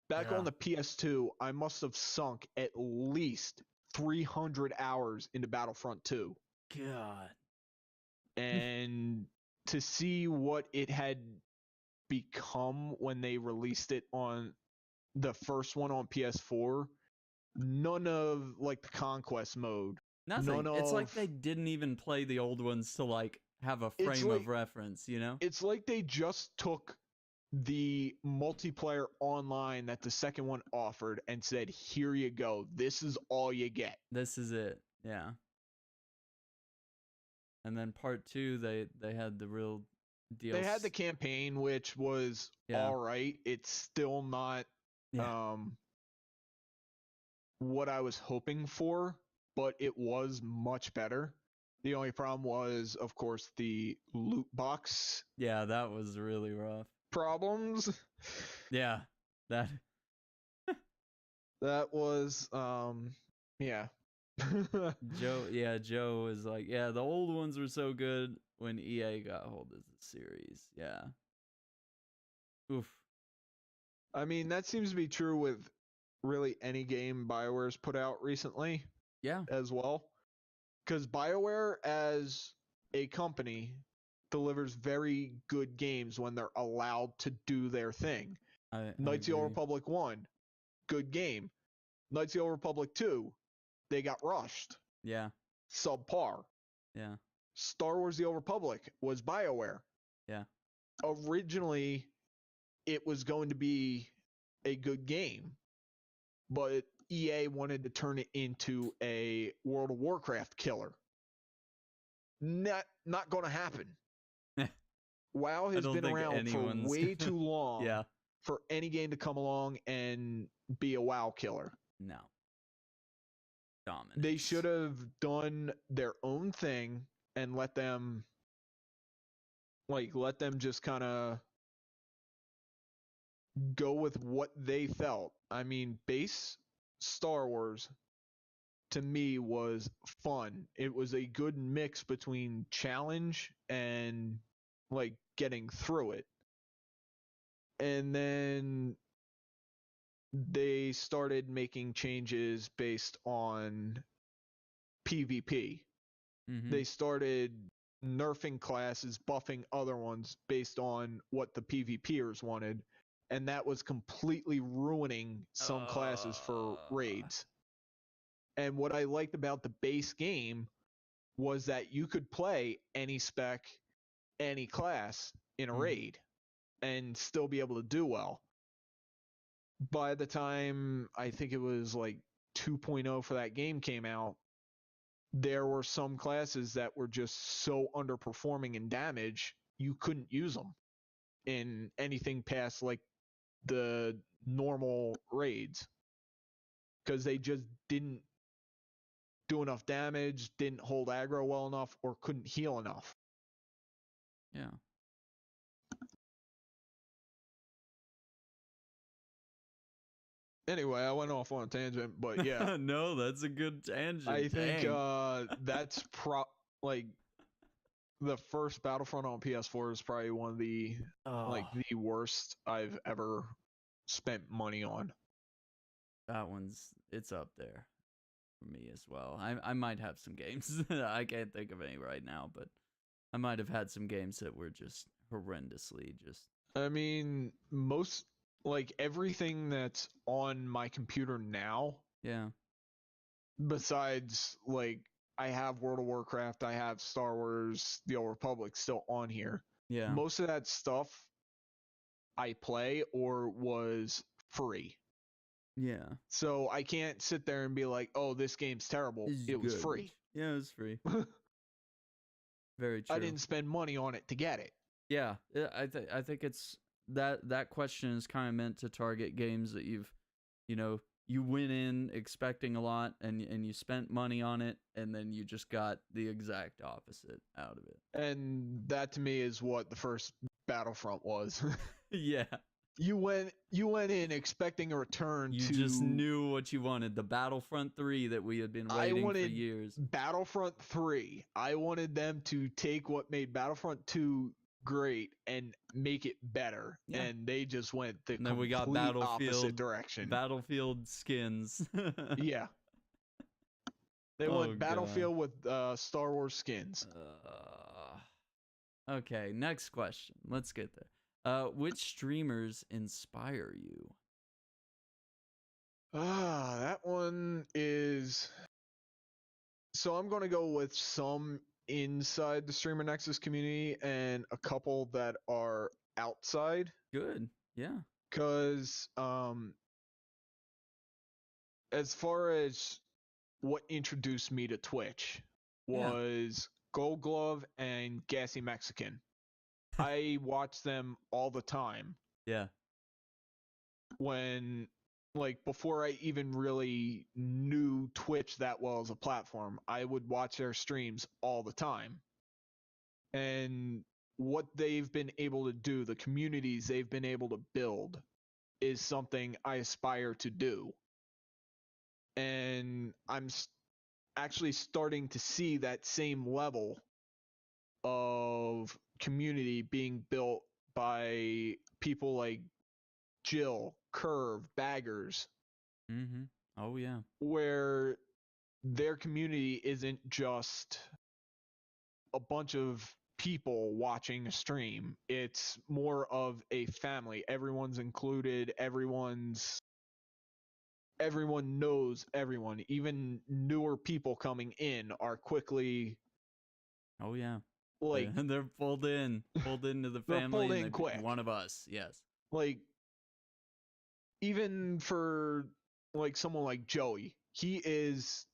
Back on Yeah. the PS2, I must have sunk at least 300 hours into Battlefront 2. God. And to see what it had become when they released it on the first one on PS4, none of like the conquest mode, Nothing. none It's of like they didn't even play the old ones to like have a it's frame of like reference, you know? it's like they just took the multiplayer online that the second one offered and said, "Here you go. This is all you get." This is it. Yeah. And then part 2 they had the real They had the DLC. campaign, which was Yeah. all right. It's still not Yeah. what I was hoping for, but it was much better. The only problem was, of course, the loot box Yeah, that was really rough. problems. Yeah. That That was, yeah. Joe was like, yeah, the old ones were so good when EA got hold of the series. Yeah. Oof. I mean, that seems to be true with really any game BioWare's put out recently Yeah. as well. Because BioWare, as a company, delivers very good games when they're allowed to do their thing. I Knights of the Old agree. Republic 1, good game. Knights of the Old Republic 2, they got rushed. Yeah. Subpar. Yeah. Star Wars The Old Republic was BioWare. Yeah. Originally, it was going to be a good game, but EA wanted to turn it into a World of Warcraft killer. Not going to happen. WoW I has don't been think around for anyone's way too long Yeah. for any game to come along and be a WoW killer. No. Dominance. They should have done their own thing and let them just kind of go with what they felt. I mean, base Star Wars to me was fun. It was a good mix between challenge and like getting through it. And then they started making changes based on PvP. Mm-hmm. They started nerfing classes, buffing other ones based on what the PvPers wanted, and that was completely ruining some classes for raids. And what I liked about the base game was that you could play any spec, any class in a raid and still be able to do well. By the time I think it was like 2.0 for that game came out, there were some classes that were just so underperforming in damage, you couldn't use them in anything past like the normal raids because they just didn't do enough damage, didn't hold aggro well enough, or couldn't heal enough. Yeah. Anyway, I went off on a tangent, but yeah, No, that's a good tangent. I think Dang. that's like the first Battlefront on PS4 is probably one of the Oh, the worst I've ever spent money on. that it's up there for me as well. I might have some games. I can't think of any right now, but I might have had some games that were just horrendously just. I mean, most everything that's on my computer now, Yeah. besides I have World of Warcraft, I have Star Wars, The Old Republic still on here. Yeah. Most of that stuff I play or was free. Yeah. So I can't sit there and be like, "Oh, this game's terrible." It's It was garbage. free. Yeah, it was free. Very I true. didn't spend money on it to get it. Yeah, I think it's that question is kind of meant to target games that you went in expecting a lot and you spent money on it and then you just got the exact opposite out of it. And that to me is what the first Battlefront was. Yeah. You went in expecting a return You to just knew what you wanted. The Battlefront 3 that we had been I waiting for wanted years. Battlefront 3. I wanted them to take what made Battlefront 2 great and make it better. Yeah. And they just went the And then we got complete opposite direction. Battlefield skins. Yeah. They Oh, went Battlefield with Star Wars skins. Okay, next question. Let's get there. Which streamers inspire you? That one is. So I'm going to go with some inside the Streamer Nexus community and a couple that are outside. Good. Yeah. Because as far as what introduced me to Twitch was Gold Glove and Gassy Mexican. I watch them all the time. Yeah. When before I even really knew Twitch that well as a platform, I would watch their streams all the time. And what they've been able to do, the communities they've been able to build, is something I aspire to do. And I'm actually starting to see that same level of community being built by people like Jill, Curve, Baggers. Mm-hmm. Oh, yeah. Where their community isn't just a bunch of people watching a stream. It's more of a family. Everyone's included. Everyone knows everyone. Even newer people coming in are quickly. Oh yeah. They're pulled into the they're family. Pulled in quick. One of us. Yes. Even for someone like Joey, he is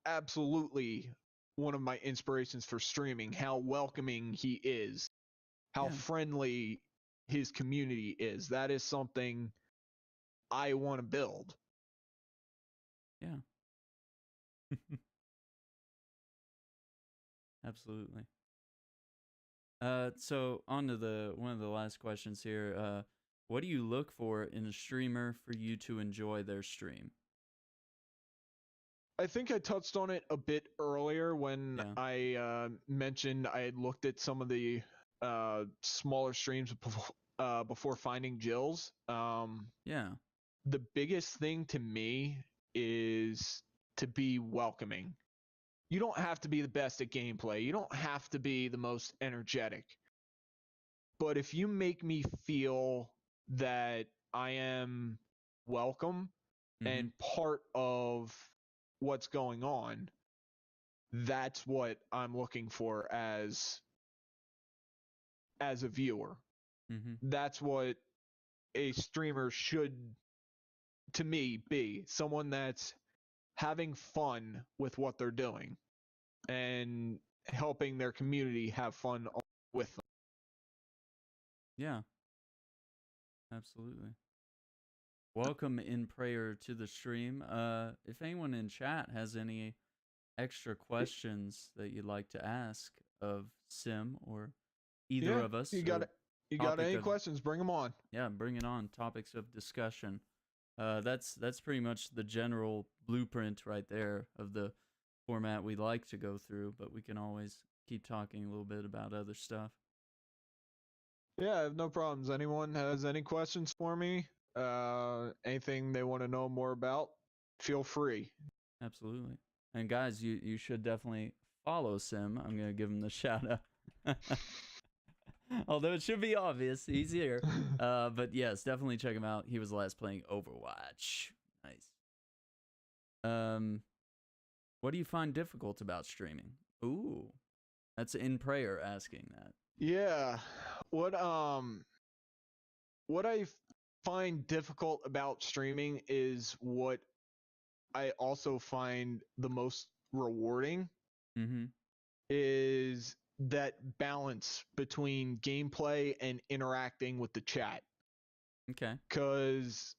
absolutely one of my inspirations for streaming. How welcoming he is, how friendly his community is. That is something I want to build. Yeah. Absolutely. So on to one of the last questions here. What do you look for in a streamer for you to enjoy their stream? I think I touched on it a bit earlier when I mentioned I had looked at some of the smaller streams before finding Jill's. The biggest thing to me is to be welcoming. You don't have to be the best at gameplay. You don't have to be the most energetic. But if you make me feel that I am welcome and part of what's going on, that's what I'm looking for as a viewer. That's what a streamer should, to me, be. Someone that's having fun with what they're doing and helping their community have fun with them. Yeah. Absolutely. Welcome in prayer to the stream. If anyone in chat has any extra questions that you'd like to ask of Sim or either of us, you got any questions, bring them on. Yeah, bring it on. Topics of discussion. That's pretty much the general blueprint right there of the format we like to go through, but we can always keep talking a little bit about other stuff. Yeah, I have no problems. Anyone has any questions for me? Anything they want to know more about? Feel free. Absolutely. And guys, you should definitely follow Sim. I'm gonna give him the shout out. Although it should be obvious, he's here. But yes, definitely check him out. He was last playing Overwatch. Nice. What do you find difficult about streaming? Ooh, that's in prayer asking that. Yeah. What I find difficult about streaming is what I also find the most rewarding Mm-hmm. is that balance between gameplay and interacting with the chat. Okay. Because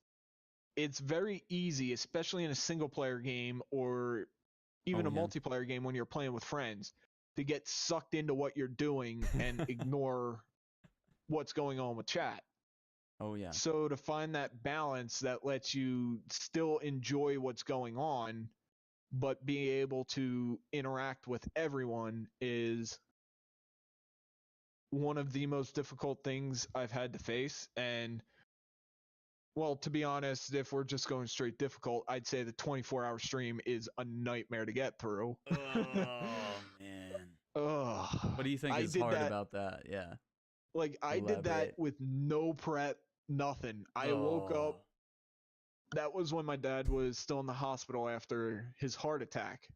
it's very easy, especially in a single player game or even a multiplayer game when you're playing with friends, to get sucked into what you're doing and ignore what's going on with chat. Oh yeah. So to find that balance that lets you still enjoy what's going on, but be able to interact with everyone is one of the most difficult things I've had to face. And well, to be honest, if we're just going straight difficult, I'd say the 24-hour stream is a nightmare to get through. Oh man. Ugh. What do you think is hard about that? Yeah. Like I did that with no prep, nothing. I woke up. That was when my dad was still in the hospital after his heart attack.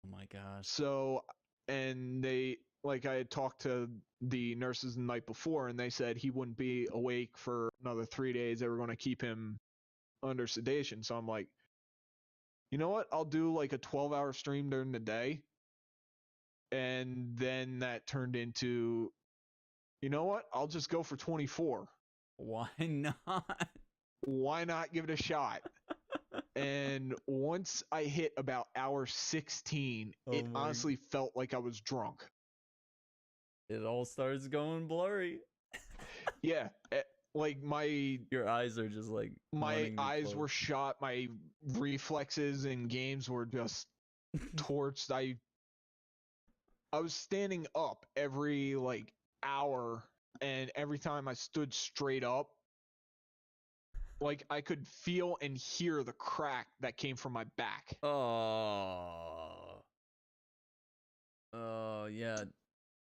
Oh my gosh. So, and I had talked to the nurses the night before, and they said he wouldn't be awake for another 3 days. They were going to keep him under sedation. So I'm like, you know what? I'll do like a 12-hour stream during the day. And then that turned into, you know what? I'll just go for 24. Why not? Why not give it a shot? And once I hit about hour 16, it honestly felt like I was drunk. It all starts going blurry. Yeah, like your eyes are just like my eyes were shot. My reflexes in games were just torched. I was standing up every like hour, and every time I stood straight up, like I could feel and hear the crack that came from my back. Oh yeah.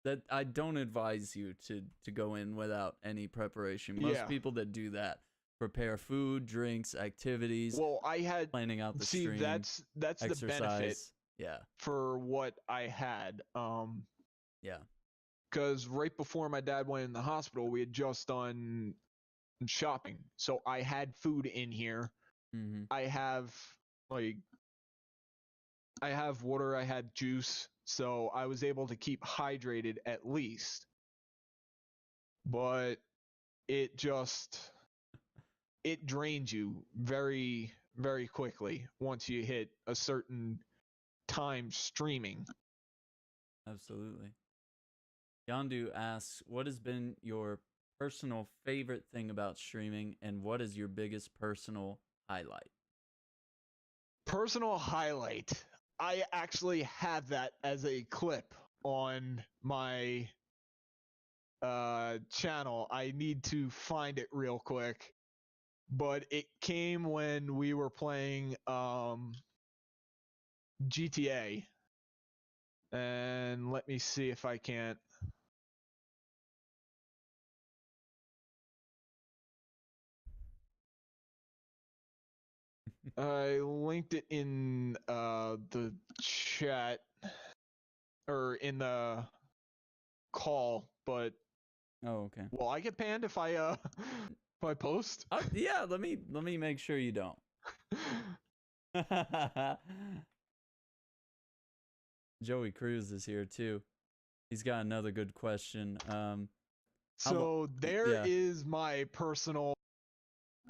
That I don't advise you to go in without any preparation. Most people that do that prepare food, drinks, activities. Well, I had planning out the stream. That's exercise. the benefit. Yeah. For what I had. Yeah. Because right before my dad went in the hospital, we had just done shopping, so I had food in here. Mm-hmm. I have water. I had juice. So I was able to keep hydrated at least. But it drains you very, very quickly once you hit a certain time streaming. Absolutely. Yandu asks, what has been your personal favorite thing about streaming, and what is your biggest personal highlight? Personal highlight. I actually have that as a clip on my channel. I need to find it real quick. But it came when we were playing GTA. And let me see if I can't. I linked it in the chat or in the call, but okay. Will I get banned if I post? Yeah, let me make sure you don't. Joey Cruz is here too. He's got another good question. So there is my personal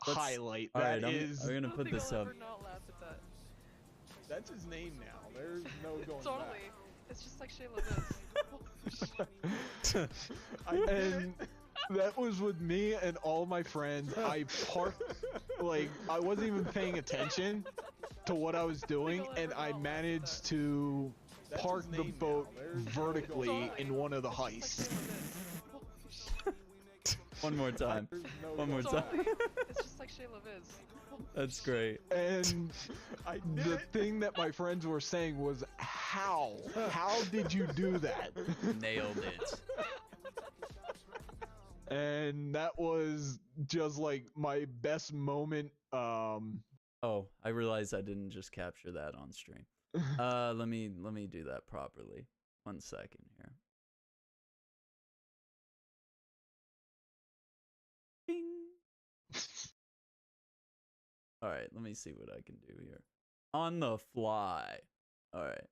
highlight. That is. I'm gonna put this up. That's his name now. There's no going totally. back. It's just like Shayla does. And That was with me and all my friends. I parked, like, I wasn't even paying attention to what I was doing, and I managed to park the boat vertically in one of the heists. One more time. One more time. It's just like Shayla Viz. That's great. And the thing that my friends were saying was, how? How did you do that? Nailed it. And that was just like my best moment. Oh, I realized I didn't just capture that on stream. Let me do that properly. 1 second here. Bing. All right, let me see what I can do here. On the fly. All right.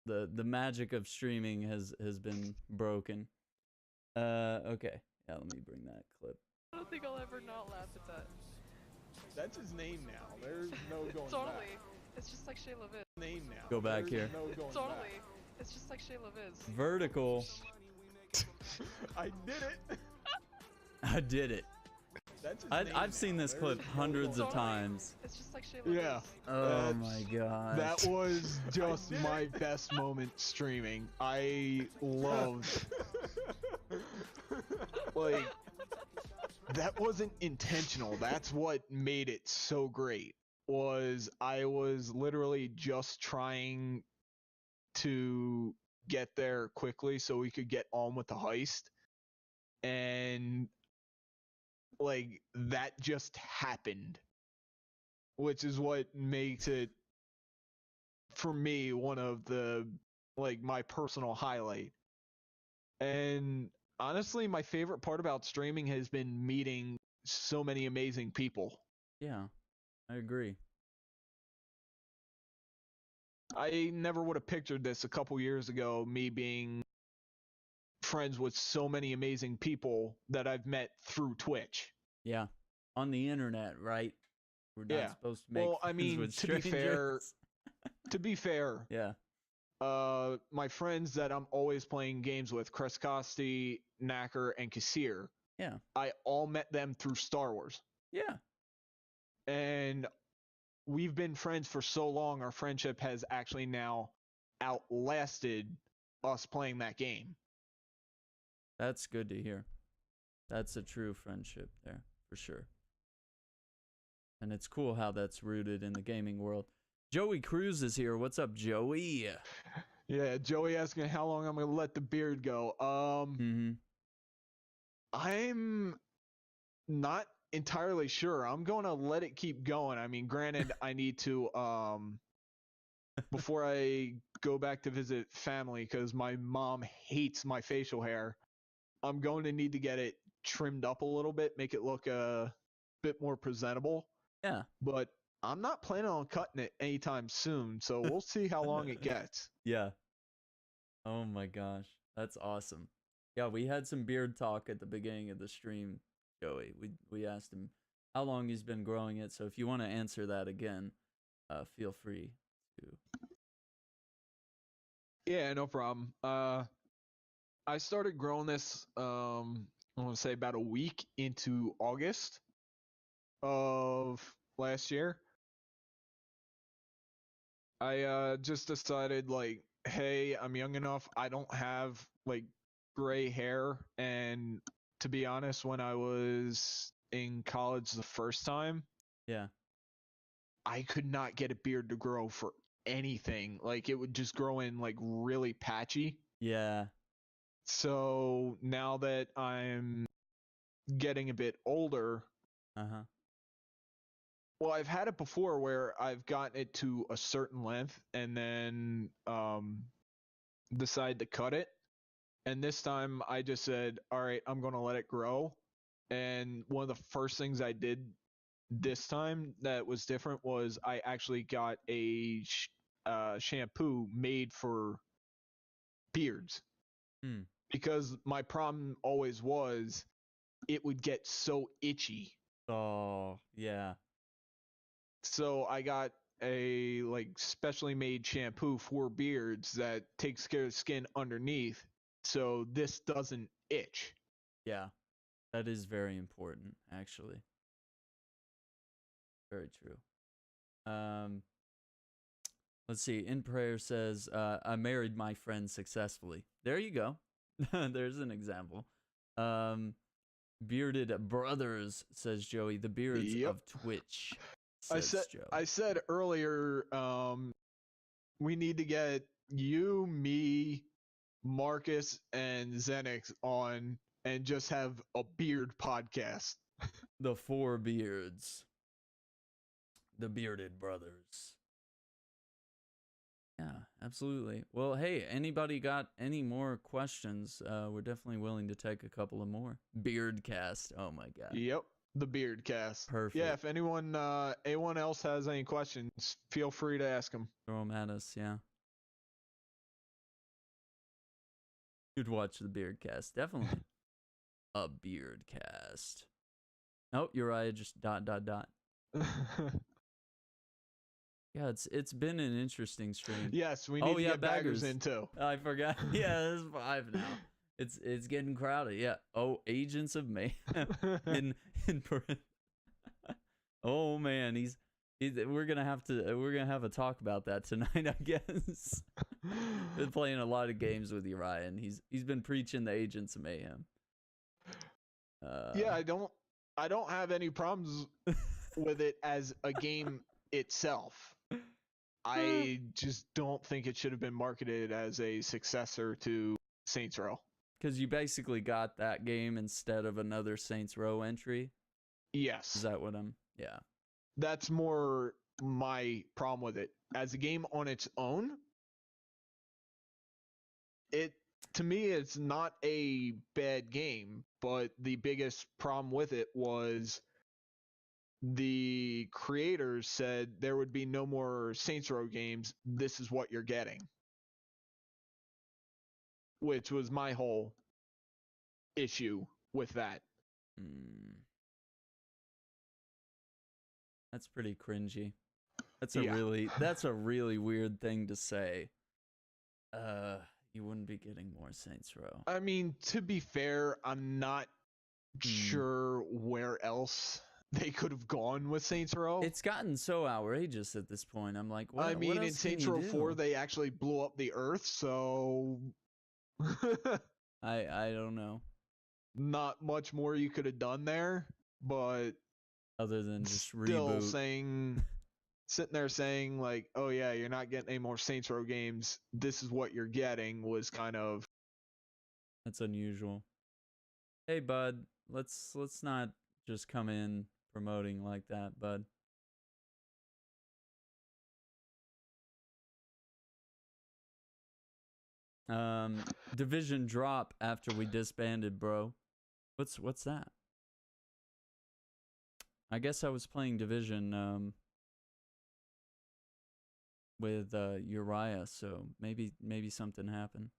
The magic of streaming has been broken. Okay. Yeah, let me bring that clip. I don't think I'll ever not laugh at that. That's his name now. There's no going Totally. back. It's just like Shayla Viz. Name now. Go back There's here. No going Totally. back. It's just like Shayla Viz. Vertical. I did it. I did it. That's his name I've now. seen this There's clip no hundreds going of back. times. It's just like Shayla Yeah. Viz. Oh That's- my god. That was just my best moment streaming. I loved, like, that wasn't intentional. That's what made it so great. Was I was literally just trying to get there quickly so we could get on with the heist, and like that just happened, which is what makes it, for me, one of the, like, my personal highlight. And honestly, my favorite part about streaming has been meeting so many amazing people. Yeah, I agree. I never would have pictured this a couple years ago, me being friends with so many amazing people that I've met through Twitch. Yeah. On the internet, right? We're not Yeah. supposed to make Well, I friends mean, with to be fair- strangers. To be fair, Yeah. my friends that I'm always playing games with, Kreskosti, Knacker, and Kassir, Yeah. I all met them through Star Wars. Yeah. And we've been friends for so long, our friendship has actually now outlasted us playing that game. That's good to hear. That's a true friendship there, for sure. And it's cool how that's rooted in the gaming world. Joey Cruz is here. What's up, Joey? Yeah, Joey asking how long I'm going to let the beard go. Mm-hmm. I'm not entirely sure. I'm going to let it keep going. I mean, granted, I need to, before I go back to visit family, because my mom hates my facial hair, I'm going to need to get it trimmed up a little bit, make it look a bit more presentable. Yeah. But I'm not planning on cutting it anytime soon, so we'll see how long it gets. Yeah. Oh my gosh. That's awesome. Yeah, we had some beard talk at the beginning of the stream, Joey. We asked him how long he's been growing it, so if you want to answer that again, feel free to. Yeah, no problem. I started growing this, I want to say about a week into August of last year. I just decided, like, hey, I'm young enough. I don't have, like, gray hair. And to be honest, when I was in college the first time, Yeah. I could not get a beard to grow for anything. Like, it would just grow in, like, really patchy. Yeah. So now that I'm getting a bit older, Uh-huh. well, I've had it before where I've gotten it to a certain length and then decide to cut it. And this time I just said, all right, I'm going to let it grow. And one of the first things I did this time that was different was I actually got a shampoo made for beards. Hmm. Because my problem always was it would get so itchy. Oh, yeah. So I got a, like, specially made shampoo for beards that takes care of the skin underneath, so this doesn't itch. Yeah, that is very important, actually. Very true. Let's see. In prayer says, "I married my friend successfully." There you go. There's an example. Bearded brothers says Joey. The beards Yep. of Twitch says Joe. I said earlier, we need to get you, me, Marcus, and Xenix on and just have a beard podcast. The four beards. The bearded brothers. Yeah, absolutely. Well, hey, anybody got any more questions? We're definitely willing to take a couple of more. Beardcast. Oh my god. Yep, the beard cast. Perfect. Yeah, if anyone else has any questions, feel free to ask them. Throw them at us, yeah. You'd watch the Beardcast, definitely. A Beardcast. Oh, Uriah just ... Yeah, it's been an interesting stream. Yes, we need to get baggers in too. I forgot. Yeah, there's 5 now. It's getting crowded. Yeah. Oh, Agents of Mayhem in Oh man, we're gonna have a talk about that tonight, I guess. Been playing a lot of games with Uriah, and he's been preaching the Agents of Mayhem. Yeah, I don't have any problems with it as a game itself. I just don't think it should have been marketed as a successor to Saints Row. Because you basically got that game instead of another Saints Row entry. Yes. Is that what I'm... Yeah. That's more my problem with it. As a game on its own, to me, it's not a bad game, but the biggest problem with it was the creators said there would be no more Saints Row games. This is what you're getting. Which was my whole issue with that. That's pretty cringy. That's a really weird thing to say. You wouldn't be getting more Saints Row. I mean, to be fair, I'm not sure where else they could have gone with Saints Row. It's gotten so outrageous at this point. I'm like, what? I mean, what else in Saints Row 4, they actually blew up the Earth, so I don't know. Not much more you could have done there, but other than just still reboot. Sitting there saying like, "Oh yeah, you're not getting any more Saints Row games. This is what you're getting," was kind of... That's unusual. Hey, bud, let's not just come in promoting like that, bud. Division drop after we disbanded, bro. What's that? I guess I was playing Division with Uriah, so maybe something happened.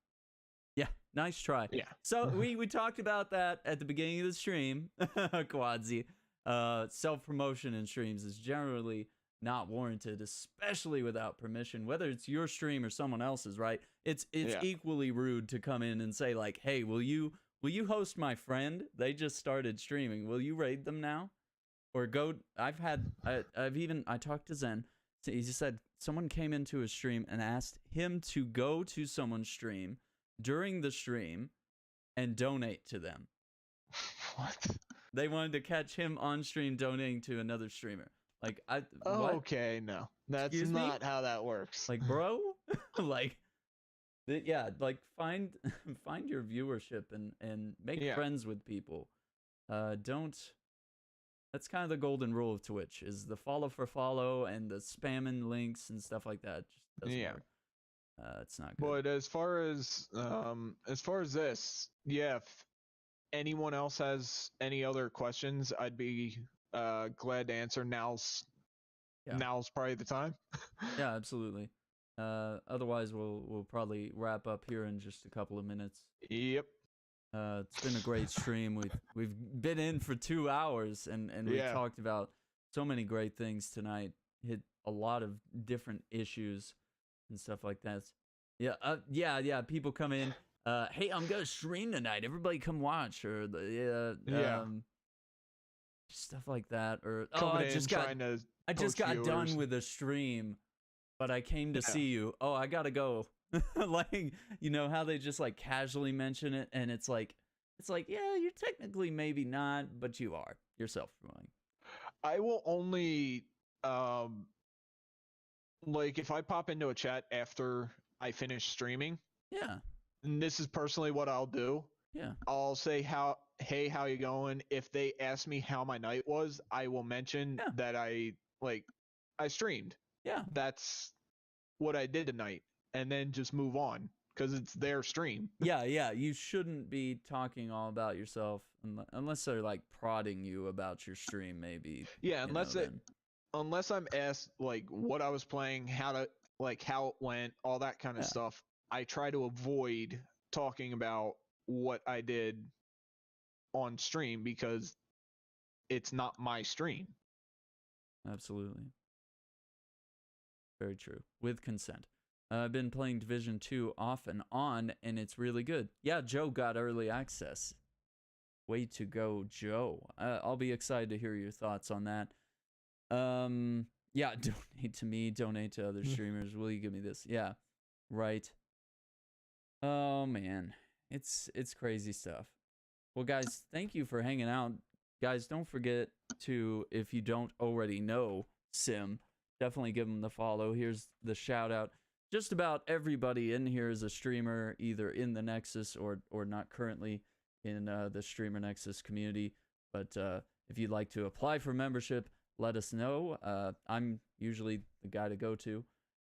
Yeah, nice try. Yeah. So we talked about that at the beginning of the stream, Quadzi. Self-promotion in streams is generally not warranted, especially without permission. Whether it's your stream or someone else's, right? It's equally rude to come in and say like, "Hey, will you host my friend? They just started streaming. Will you raid them now?" Or go... I talked to Zen. He just said someone came into his stream and asked him to go to someone's stream during the stream and donate to them. What? They wanted to catch him on stream donating to another streamer. Like, okay, no. That's not how that works. Like, bro? Like, yeah, like, find your viewership and make friends with people. Don't... That's kind of the golden rule of Twitch, is the follow for follow and the spamming links and stuff like that. Just doesn't work. It's not good. But as far as this, yeah, if anyone else has any other questions, I'd be glad to answer. Now's probably the time. Yeah, absolutely. Otherwise, we'll probably wrap up here in just a couple of minutes. Yep. It's been a great stream. We've been in for 2 hours and we talked about so many great things tonight. Hit a lot of different issues and stuff like that. Yeah, people come in. hey, I'm gonna stream tonight. Everybody come watch, or Yeah. stuff like that, or Coming in trying to I just poach got done viewers. with a stream, but I came to Yeah. see you. Oh, I gotta go. Like, you know how they just like casually mention it, and it's like, yeah, you're technically maybe not, but you are. You're self-promoting. I will only like if I pop into a chat after I finish streaming, Yeah, and this is personally what I'll do. yeah, I'll say hey, how you going? If they ask me how my night was, I will mention Yeah. that I streamed. yeah. That's what I did tonight, and then just move on because it's their stream. Yeah, yeah, you shouldn't be talking all about yourself unless they're like prodding you about your stream, maybe. Yeah, you unless know, it then. unless I'm asked like what I was playing, how it went, all that kind of Yeah. stuff. I try to avoid talking about what I did on stream because it's not my stream. Absolutely. Very true. With consent. I've been playing Division 2 off and on, and it's really good. Yeah, Joe got early access. Way to go, Joe. I'll be excited to hear your thoughts on that. Yeah, donate to me, donate to other streamers. Will you give me this? Yeah, right. Oh, man. It's crazy stuff. Well, guys, thank you for hanging out. Guys, don't forget to, if you don't already know Sim, definitely give him the follow. Here's the shout out. Just about everybody in here is a streamer, either in the Nexus or not currently in the Streamer Nexus community. But if you'd like to apply for membership, let us know. I'm usually the guy to go to.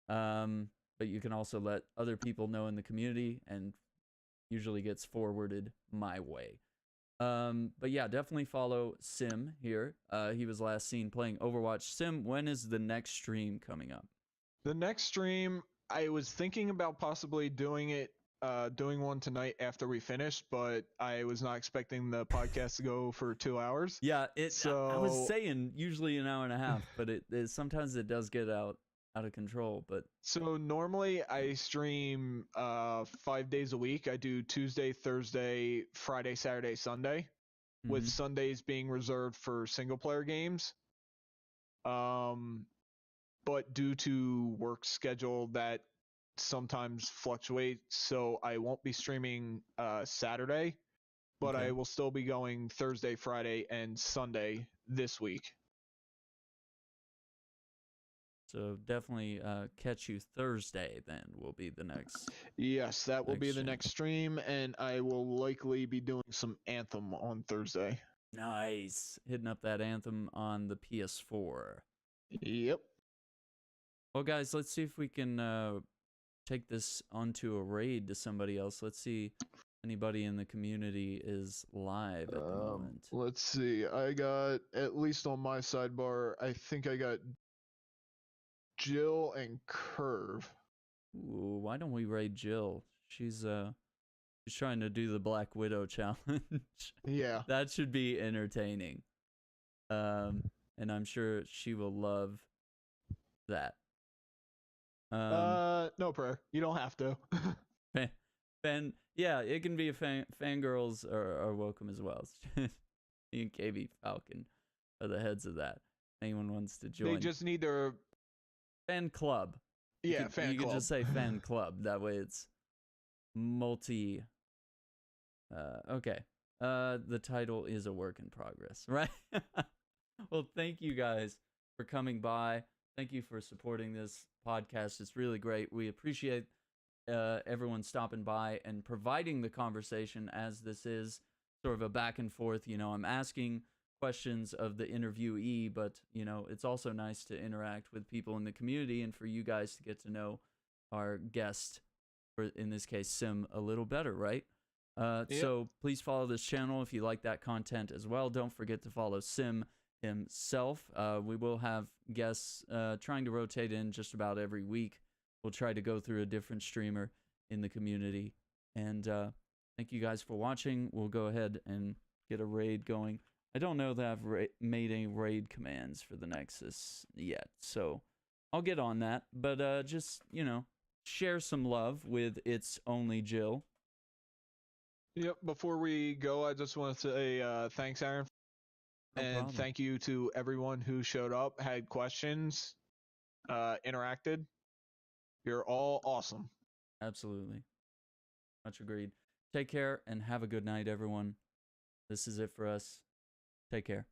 But you can also let other people know in the community, and usually gets forwarded my way. But yeah, definitely follow Sim here. He was last seen playing Overwatch. Sim, when is the next stream coming up? The next stream, I was thinking about possibly doing one tonight after we finish, but I was not expecting the podcast to go for 2 hours. Yeah, I was So- saying usually an hour and a half, but it sometimes it does get out of control. But So normally I stream 5 days a week. I do Tuesday, Thursday, Friday, Saturday, Sunday, with Mhm. Sundays being reserved for single player games. But due to work schedule that sometimes fluctuates, so I won't be streaming Saturday, but Okay. I will still be going Thursday, Friday, and Sunday this week. So definitely catch you Thursday. Then will be the next. Yes, that will Next be the stream. next stream, and I will likely be doing some Anthem on Thursday. Nice, hitting up that Anthem on the PS4. Yep. Well, guys, let's see if we can take this onto a raid to somebody else. Let's see if anybody in the community is live at the moment. Let's see. I got, at least on my sidebar, I think I got Jill and Curve. Ooh, why don't we raid Jill? She's trying to do the Black Widow challenge. Yeah. That should be entertaining. And I'm sure she will love that. No prayer. You don't have to. Yeah, it can be a fangirls are welcome as well. Me and KB Falcon are the heads of that. Anyone wants to join? They just need their fan club. fan You club. could just say fan club. That way it's multi. Okay. The title is a work in progress, right? Well, thank you guys for coming by. Thank you for supporting this podcast. It's really great. We appreciate everyone stopping by and providing the conversation, as this is sort of a back and forth. You know, I'm asking questions of the interviewee, but, you know, it's also nice to interact with people in the community and for you guys to get to know our guest, or in this case, Sim, a little better, right? Yep. So please follow this channel if you like that content as well. Don't forget to follow Sim himself. We will have guests trying to rotate in just about every week. We'll try to go through a different streamer in the community. And thank you guys for watching. We'll go ahead and get a raid going. I don't know that I've made any raid commands for the Nexus yet, so I'll get on that. But just, you know, share some love with It's Only Jill. Yep. Before we go, I just want to say thanks, Aaron, No and problem. thank you to everyone who showed up, had questions, interacted. You're all awesome. Absolutely. Much agreed. Take care and have a good night, everyone. This is it for us. Take care.